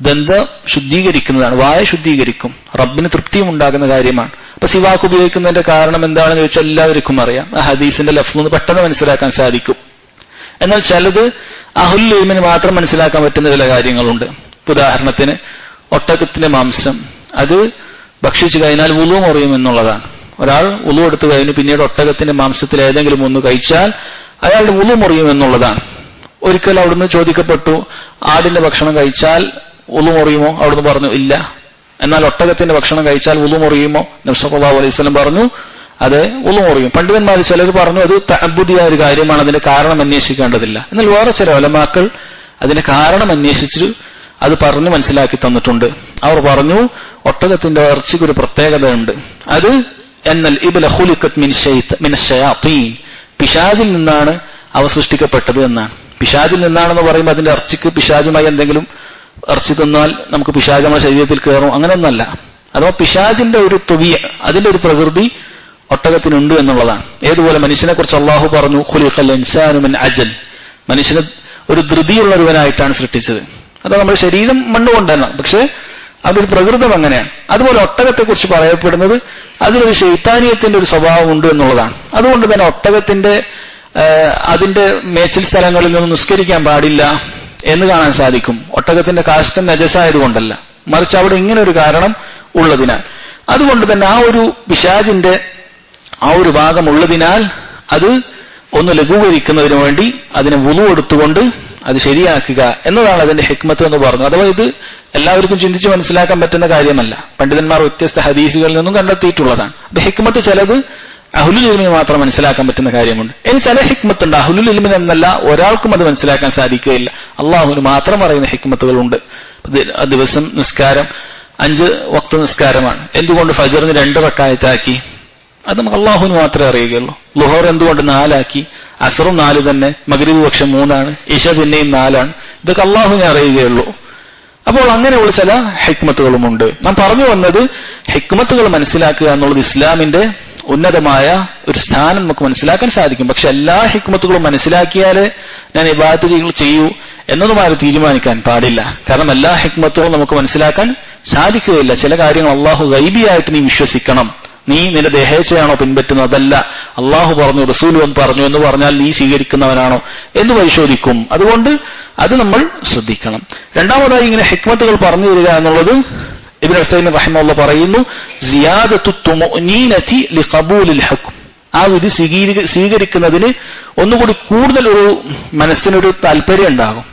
ദന്ത ശുദ്ധീകരിക്കുന്നതാണ്, വായ ശുദ്ധീകരിക്കും, റബ്ബിന് തൃപ്തിയും ഉണ്ടാകുന്ന കാര്യമാണ്. അപ്പൊ സിവാക്ക് ഉപയോഗിക്കുന്നതിന്റെ കാരണം എന്താണെന്ന് ചോദിച്ചാൽ എല്ലാവർക്കും അറിയാം. ആ ഹദീസിന്റെ ലഫ്ള് പെട്ടെന്ന് മനസ്സിലാക്കാൻ സാധിക്കും. എന്നാൽ ചിലത് അഹ്ലുൽ ഇൽമിന് മാത്രം മനസ്സിലാക്കാൻ പറ്റുന്ന ചില കാര്യങ്ങളുണ്ട്. ഉദാഹരണത്തിന് ഒട്ടകത്തിന്റെ മാംസം അത് ഭക്ഷിച്ചു കഴിഞ്ഞാൽ വുളു മുറിയും എന്നുള്ളതാണ്. ഒരാൾ വുളു എടുത്തു കഴിഞ്ഞു പിന്നീട് ഒട്ടകത്തിന്റെ മാംസത്തിൽ ഏതെങ്കിലും ഒന്ന് കഴിച്ചാൽ അയാളുടെ വുളു മുറിയും എന്നുള്ളതാണ്. ഒരിക്കൽ അവിടുന്ന് ചോദിക്കപ്പെട്ടു, ആടിന്റെ ഭക്ഷണം കഴിച്ചാൽ വുളു മുറിയുമോ? അവിടുന്ന് പറഞ്ഞു ഇല്ല. എന്നാൽ ഒട്ടകത്തിന്റെ ഭക്ഷണം കഴിച്ചാൽ വുളു മുറിയുമോ? നബി സല്ലല്ലാഹു അലൈഹി വസല്ലം പറഞ്ഞു അത് വുളു മുറിയും. പണ്ഡിതന്മാർ ചിലർ പറഞ്ഞു അത് തഅബ്ബുദിയായ ഒരു കാര്യമാണ്, അതിന്റെ കാരണം അന്വേഷിക്കേണ്ടതില്ല. എന്നാൽ വേറെ ചില ഉലമാക്കൾ അതിന്റെ കാരണം അന്വേഷിച്ച് അത് പറഞ്ഞു മനസ്സിലാക്കി തന്നിട്ടുണ്ട്. അവർ പറഞ്ഞു ഒട്ടകത്തിന്റെ ഇറച്ചിക്ക് ഒരു പ്രത്യേകത ഉണ്ട്. അത് എന്നൽ ഇബ്ല ഖുലിഖത് മിൻ അശ്ശയാത്തീൻ, പിശാചിൽ നിന്നാണ് അവ സൃഷ്ടിക്കപ്പെട്ടത് എന്നാണ്. പിശാചിൽ നിന്നാണെന്ന് പറയുമ്പോൾ അതിന്റെ ഇറച്ചിക്ക് പിശാചുമായി എന്തെങ്കിലും ഇറച്ചി തിന്നാൽ നമുക്ക് പിശാച് നമ്മുടെ ശരീരത്തിൽ കയറും, അങ്ങനെയൊന്നല്ല. അഥവാ പിശാചിന്റെ ഒരു തൊവിയ, അതിന്റെ ഒരു പ്രകൃതി ഒട്ടകത്തിനുണ്ട് എന്നുള്ളതാണ്. ഏതുപോലെ മനുഷ്യനെ കുറിച്ച് അള്ളാഹു പറഞ്ഞു ഖുലിഖൽ ഇൻസാനു മിൻ അജൽ, മനുഷ്യന് ഒരു ധൃതിയുള്ളവനായിട്ടാണ് സൃഷ്ടിച്ചത്. അത് നമ്മുടെ ശരീരം മണ്ണുകൊണ്ടാണ്, പക്ഷെ അതിന്റെ ഒരു പ്രകൃതം അങ്ങനെയാണ്. അതുപോലെ ഒട്ടകത്തെ കുറിച്ച് പറയപ്പെടുന്നത് അതിലൊരു ശൈത്താനീയത്തിന്റെ ഒരു സ്വഭാവം ഉണ്ട് എന്നുള്ളതാണ്. അതുകൊണ്ട് തന്നെ ഒട്ടകത്തിന്റെ അതിന്റെ മേച്ചിൽ സ്ഥലങ്ങളിൽ നിന്ന് നിസ്കരിക്കാൻ പാടില്ല എന്ന് കാണാൻ സാധിക്കും. ഒട്ടകത്തിന്റെ കാഷ്ടം നജസായതുകൊണ്ടല്ല, മറിച്ച് അവിടെ ഇങ്ങനെ ഒരു കാരണം ഉള്ളതിനാൽ. അതുകൊണ്ട് തന്നെ ആ ഒരു പിശാചിന്റെ ആ ഒരു ഭാഗം ഉള്ളതിനാൽ അത് ഒന്ന് ലഘൂകരിക്കുന്നതിന് വേണ്ടി അതിനെ വുളു എടുത്തുകൊണ്ട് അത് ശരിയാക്കുക എന്നതാണ് അതിന്റെ ഹിക്മത്ത് എന്ന് പറഞ്ഞു. അഥവാ ഇത് എല്ലാവർക്കും ചിന്തിച്ച് മനസ്സിലാക്കാൻ പറ്റുന്ന കാര്യമല്ല, പണ്ഡിതന്മാർ വ്യത്യസ്ത ഹദീസുകളിൽ നിന്നും കണ്ടെത്തിയിട്ടുള്ളതാണ്. അപ്പൊ ഹിക്മത്ത് ചിലത് അഹ്ലുൽ ഇൽമിന് മാത്രം മനസ്സിലാക്കാൻ പറ്റുന്ന കാര്യമുണ്ട്. ഇനി ചില ഹിക്മത്ത് ഉണ്ട് അഹ്ലുൽ ഇൽമിന് എന്നല്ല ഒരാൾക്കും അത് മനസ്സിലാക്കാൻ സാധിക്കുകയില്ല, അള്ളാഹുവിന് മാത്രം അറിയുന്ന ഹിക്മത്തുകളുണ്ട്. ദിവസം നിസ്കാരം 5 വക്ത് നിസ്കാരമാണ്, എന്തുകൊണ്ട് ഫജറിന് 2 റക്അത്താക്കി? അത് നമുക്ക് അള്ളാഹുവിന് മാത്രമേ അറിയുകയുള്ളൂ. ളുഹർ എന്തുകൊണ്ട് 4 ആക്കി? അസറും 4 തന്നെ, മഗ്രിബ് പക്ഷെ 3 ആണ്, ഇശ പിന്നെയും 4 ആണ്. ഇതൊക്കെ അള്ളാഹുവിനെ അറിയുകയുള്ളൂ. അപ്പോൾ അങ്ങനെയുള്ള ചില ഹിക്മത്തുകളുമുണ്ട്. നാം പറഞ്ഞു വന്നത് ഹിക്മത്തുകൾ മനസ്സിലാക്കുക എന്നുള്ളത് ഇസ്ലാമിന്റെ ഉന്നതമായ ഒരു സ്ഥാനം നമുക്ക് മനസ്സിലാക്കാൻ സാധിക്കും. പക്ഷെ എല്ലാ ഹിക്മത്തുകളും മനസ്സിലാക്കിയാലേ ഞാൻ ഇബാദത്ത് ചെയ്യൂ എന്നൊന്നും ആരും തീരുമാനിക്കാൻ പാടില്ല. കാരണം എല്ലാ ഹിക്മത്തുകളും നമുക്ക് മനസ്സിലാക്കാൻ സാധിക്കുകയില്ല. ചില കാര്യങ്ങൾ അള്ളാഹു ഗൈബിയായിട്ട് നീ വിശ്വസിക്കണം. നീ നിന്റെ ദേഹേച്ഛയാണോ പിൻപറ്റുന്നത്? അതല്ല, അള്ളാഹു പറഞ്ഞു റസൂൽ പറഞ്ഞു എന്ന് പറഞ്ഞാൽ നീ സ്വീകരിക്കുന്നവനാണോ എന്ന് പരിശോധിക്കും. അതുകൊണ്ട് അത് നമ്മൾ ശ്രദ്ധിക്കണം. രണ്ടാമതായി ഇങ്ങനെ ഹിക്മത്തുകൾ പറഞ്ഞു തരിക എന്നുള്ളത് ഇബ്നു ഉസൈമീൻ റഹിമഹുല്ലാഹ് പറയുന്നു സിയാദത്തു തുമഅനീനതി ലിഖബൂലിൽ ഹുക്ം, ആ വിധി സ്വീകരിക്കുന്നതിന് ഒന്നുകൂടി കൂടുതൽ ഒരു മനസ്സിനൊരു താല്പര്യം ഉണ്ടാകും.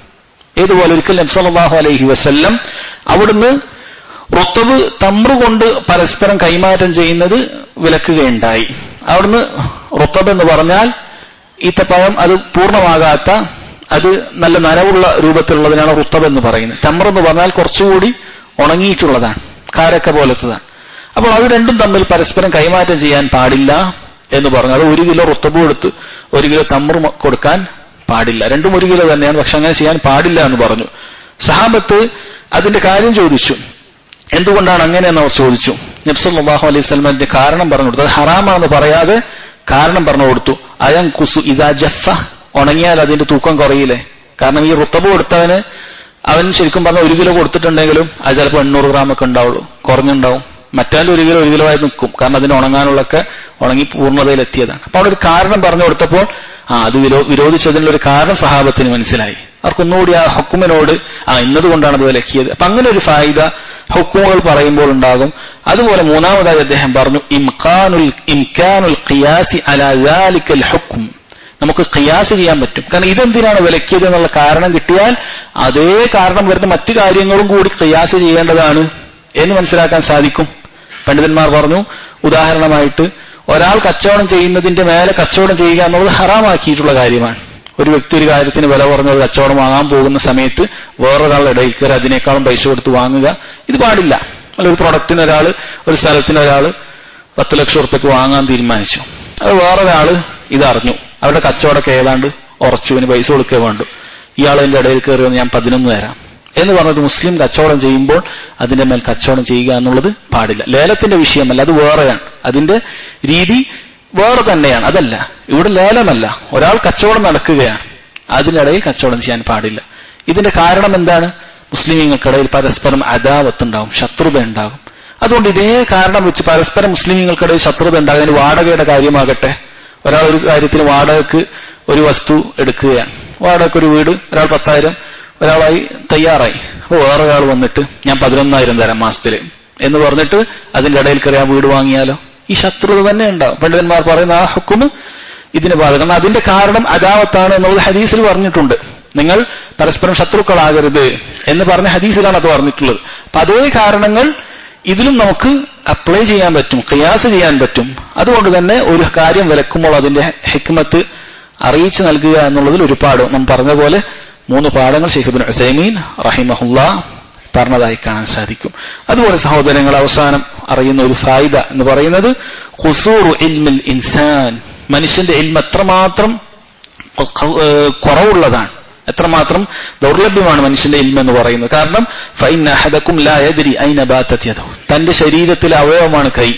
ഏതുപോലെ ഒരിക്കൽ നബി സല്ലല്ലാഹു അലൈഹി വസല്ലം അവിടുന്ന് റുത്തബ് തമ്രു കൊണ്ട് പരസ്പരം കൈമാറ്റം ചെയ്യുന്നത് വിലക്കുകയുണ്ടായി. അവിടുന്ന് റുത്തബ് എന്ന് പറഞ്ഞാൽ ഈത്തപ്പഴം അത് പൂർണ്ണമാകാത്ത, അത് നല്ല നനവുള്ള രൂപത്തിലുള്ളതിനാണ് റുത്തബ് എന്ന് പറയുന്നത്. തമ്ര എന്ന് പറഞ്ഞാൽ കുറച്ചുകൂടി ഉണങ്ങിയിട്ടുള്ളതാണ്, കാരക്ക പോലത്തതാണ്. അപ്പോൾ അത് രണ്ടും തമ്മിൽ പരസ്പരം കൈമാറ്റം ചെയ്യാൻ പാടില്ല എന്ന് പറഞ്ഞു. അത് 1 കിലോ റുത്തബ് കൊടുത്ത് 1 കിലോ തമ്രു കൊടുക്കാൻ പാടില്ല, രണ്ടും 1 കിലോ തന്നെയാണ്, പക്ഷെ അങ്ങനെ ചെയ്യാൻ പാടില്ല എന്ന് പറഞ്ഞു. സഹാബത്ത് അതിന്റെ കാര്യം ചോദിച്ചു, എന്തുകൊണ്ടാണ് അങ്ങനെയെന്ന് അവർ ചോദിച്ചു. നബി സല്ലല്ലാഹു അലൈഹി വസല്ലമയുടെ കാരണം പറഞ്ഞു കൊടുത്തു. അത് ഹറാമാണെന്ന് പറയാതെ കാരണം പറഞ്ഞു കൊടുത്തു. അയൻഖുസു ഇദാ ജഫ, ഉണങ്ങിയാൽ അതിന്റെ തൂക്കം കുറയില്ലേ? കാരണം ഈ റുത്തബ് കൊടുത്തവന് അവൻ ശരിക്കും പറഞ്ഞാൽ 1 കിലോ കൊടുത്തിട്ടുണ്ടെങ്കിലും അത് ചിലപ്പോൾ 800 ഗ്രാം ഒക്കെ ഉണ്ടാവുള്ളൂ, കുറഞ്ഞുണ്ടാവും. മറ്റാൻ്റെ 1 കിലോ ആയി നിൽക്കും, കാരണം അതിന് ഉണങ്ങാനുള്ളൊക്കെ ഉണങ്ങി പൂർണ്ണതയിലെത്തിയതാണ്. അപ്പൊ അവിടെ ഒരു കാരണം പറഞ്ഞു കൊടുത്തപ്പോൾ അത് വിരോധിച്ചതിനുള്ള ഒരു കാരണം സഹാബത്തിന് മനസ്സിലായി. അവർക്കൊന്നുകൂടി ആ ഹുക്കുമിനോട് ഇന്നതുകൊണ്ടാണ് അത് വിലക്കിയത്. അപ്പൊ അങ്ങനെ ഒരു ഫായിദ ഹുക്കുമുകൾ പറയുമ്പോൾ ഉണ്ടാകും. അതുപോലെ മൂന്നാമതായി അദ്ദേഹം പറഞ്ഞു ഇംകാനുൽ ഖിയാസി അലാ ദാലിക്കൽ ഹുക്ം, നമുക്ക് ഖിയാസ് ചെയ്യാൻ പറ്റും. കാരണം ഇതെന്തിനാണ് വിലക്കിയത് എന്നുള്ള കാരണം കിട്ടിയാൽ അതേ കാരണം വരുന്ന മറ്റു കാര്യങ്ങളും കൂടി ഖിയാസ് ചെയ്യേണ്ടതാണ് എന്ന് മനസ്സിലാക്കാൻ സാധിക്കും. പണ്ഡിതന്മാർ പറഞ്ഞു, ഉദാഹരണമായിട്ട് ഒരാൾ കച്ചവടം ചെയ്യുന്നതിന്റെ മേലെ കച്ചവടം ചെയ്യുക എന്നുള്ളത് ഹറാമാക്കിയിട്ടുള്ള കാര്യമാണ്. ഒരു വ്യക്തി ഒരു കാര്യത്തിന് വില കുറഞ്ഞ ഒരു കച്ചവടം വാങ്ങാൻ പോകുന്ന സമയത്ത് വേറൊരാളുടെ ഇടയിൽ കയറി അതിനേക്കാളും പൈസ കൊടുത്ത് വാങ്ങുക, ഇത് പാടില്ല. അല്ല, ഒരു പ്രൊഡക്റ്റിന് ഒരാൾ, ഒരു സ്ഥലത്തിന് ഒരാൾ 10 ലക്ഷം ഉറുപ്പ്യക്ക് വാങ്ങാൻ തീരുമാനിച്ചു. അത് വേറൊരാള് ഇതറിഞ്ഞു, അവരുടെ കച്ചവടമൊക്കെ ഏതാണ്ട് ഉറച്ചുവിന് പൈസ കൊടുക്കുക വേണ്ടു. ഇയാൾ എന്റെ ഇടയിൽ കയറി വന്ന് ഞാൻ 11 തരാം എന്ന് പറഞ്ഞിട്ട് മുസ്ലിം കച്ചവടം ചെയ്യുമ്പോൾ അതിന്റെ മേൽ കച്ചവടം ചെയ്യുക എന്നുള്ളത് പാടില്ല. ലേലത്തിന്റെ വിഷയമല്ല, അത് വേറെയാണ്, അതിന്റെ രീതി വേറെ തന്നെയാണ്. അതല്ല, ഇവിടെ ലേലമല്ല, ഒരാൾ കച്ചവടം നടക്കുകയാണ്, അതിനിടയിൽ കച്ചവടം ചെയ്യാൻ പാടില്ല. ഇതിന്റെ കാരണം എന്താണ്? മുസ്ലിമീങ്ങൾക്കിടയിൽ പരസ്പരം അദാവത്തുണ്ടാകും, ശത്രുത ഉണ്ടാകും. അതുകൊണ്ട് ഇതേ കാരണം വെച്ച് പരസ്പരം മുസ്ലിമീങ്ങൾക്കിടയിൽ ശത്രുത ഉണ്ടാകും. വാടകയുടെ കാര്യമാകട്ടെ, ഒരാൾ ഒരു കാര്യത്തിന് വാടകയ്ക്ക് ഒരു വസ്തു എടുക്കുകയാണ്, വാടകയ്ക്ക് ഒരു വീട്, ഒരാൾ 10,000 ഒരാളായി തയ്യാറായി. അപ്പോൾ വേറൊരാൾ വന്നിട്ട് ഞാൻ 11,000 തരാം മാസത്തില് എന്ന് പറഞ്ഞിട്ട് അതിന്റെ ഇടയിൽ കയറി ആ വീട് വാങ്ങിയാലോ? ഈ ശത്രുത തന്നെ ഉണ്ടാവും. പണ്ഡിതന്മാർ പറയുന്ന ആ ഹുക്കുമ് ഇതിന് ബാധകം. അതിന്റെ കാരണം അദാവത്താണ് എന്നുള്ളത് ഹദീസിൽ പറഞ്ഞിട്ടുണ്ട്. നിങ്ങൾ പരസ്പരം ശത്രുക്കളാകരുത് എന്ന് പറഞ്ഞ ഹദീസിലാണ് അത് പറഞ്ഞിട്ടുള്ളത്. അപ്പൊ അതേ കാരണങ്ങൾ ഇതിലും നമുക്ക് അപ്ലൈ ചെയ്യാൻ പറ്റും, ഖിയാസ് ചെയ്യാൻ പറ്റും. അതുകൊണ്ട് തന്നെ ഒരു കാര്യം വിലക്കുമ്പോൾ അതിന്റെ ഹിക്മത്ത് അറിയിച്ചു നൽകുക എന്നുള്ളതിൽ ഒരുപാട് നാം പറഞ്ഞ പോലെ 3 പാഠങ്ങൾ ശൈഖ് ഇബ്നു ഉസൈമീൻ റഹിമഹുല്ലാ പറഞ്ഞതായി കാണാൻ സാധിക്കും. അതുപോലെ സഹോദരങ്ങൾ, അവസാനം അറിയുന്ന ഒരു ഫായിദ എന്ന് പറയുന്നത് ഖുസൂറു ഇൽമിൽ ഇൻസാൻ, മനുഷ്യന്റെ ഇൽമ എത്രമാത്രം കുറവുള്ളതാണ്, എത്രമാത്രം ദൗർലഭ്യമാണ് മനുഷ്യന്റെ ഇൽമ എന്ന് പറയുന്നത്. കാരണം ഫഇന്ന അഹദകും ലാ യദ്രി ഐന ബാതത് യദഹു, തന്റെ ശരീരത്തിലെ അവയവമാണ് കൈ,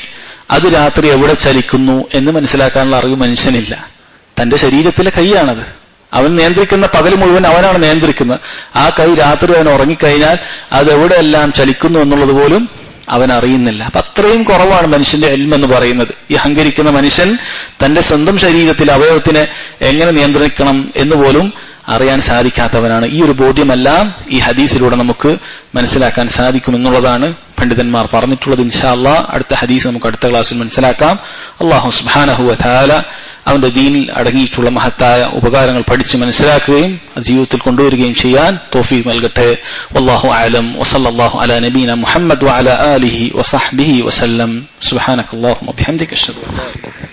അത് രാത്രി എവിടെ ചലിക്കുന്നു എന്ന് മനസ്സിലാക്കാനുള്ള അറിവ് മനുഷ്യനില്ല. തന്റെ ശരീരത്തിലെ കൈയാണത്, അവൻ നിയന്ത്രിക്കുന്ന, പകൽ മുഴുവൻ അവനാണ് നിയന്ത്രിക്കുന്നത്. ആ കൈ രാത്രി അവൻ ഉറങ്ങിക്കഴിഞ്ഞാൽ അത് എവിടെയെല്ലാം ചലിക്കുന്നു എന്നുള്ളത് പോലും അവൻ അറിയുന്നില്ല. അപ്പൊ അത്രയും കുറവാണ് മനുഷ്യന്റെ ഇൽമ എന്ന് പറയുന്നത്. ഈ അഹങ്കരിക്കുന്ന മനുഷ്യൻ തന്റെ സ്വന്തം ശരീരത്തിലെ അവയവത്തിനെ എങ്ങനെ നിയന്ത്രിക്കണം എന്ന് പോലും അറിയാൻ സാധിക്കാത്തവനാണ്. ഈ ഒരു ബോധ്യമെല്ലാം ഈ ഹദീസിലൂടെ നമുക്ക് മനസ്സിലാക്കാൻ സാധിക്കും എന്നുള്ളതാണ് പണ്ഡിതന്മാർ പറഞ്ഞിട്ടുള്ളത്. ഇൻഷാ അല്ലാഹ് അടുത്ത ഹദീസ് നമുക്ക് അടുത്ത ക്ലാസ്സിൽ മനസ്സിലാക്കാം. അല്ലാഹു സുബ്ഹാനഹു വ തആല അവന്റെ ദീനിൽ അടങ്ങിയിട്ടുള്ള മഹത്തായ ഉപകാരങ്ങൾ പഠിച്ച് മനസ്സിലാക്കുകയും അത് ജീവിതത്തിൽ കൊണ്ടുവരികയും ചെയ്യാൻ തൗഫീഖ് നൽകട്ടെ. വല്ലാഹു അഅലം. വസല്ലല്ലാഹു അലാ നബീന മുഹമ്മദ് വഅലാ ആലിഹി വസഹ്ബിഹി വസല്ലം. സുബ്ഹാനകല്ലാഹുമ്മ വബിഹംദിക അശ്ഹദു അൻ ലാ ഇലാഹ ഇല്ല അൻത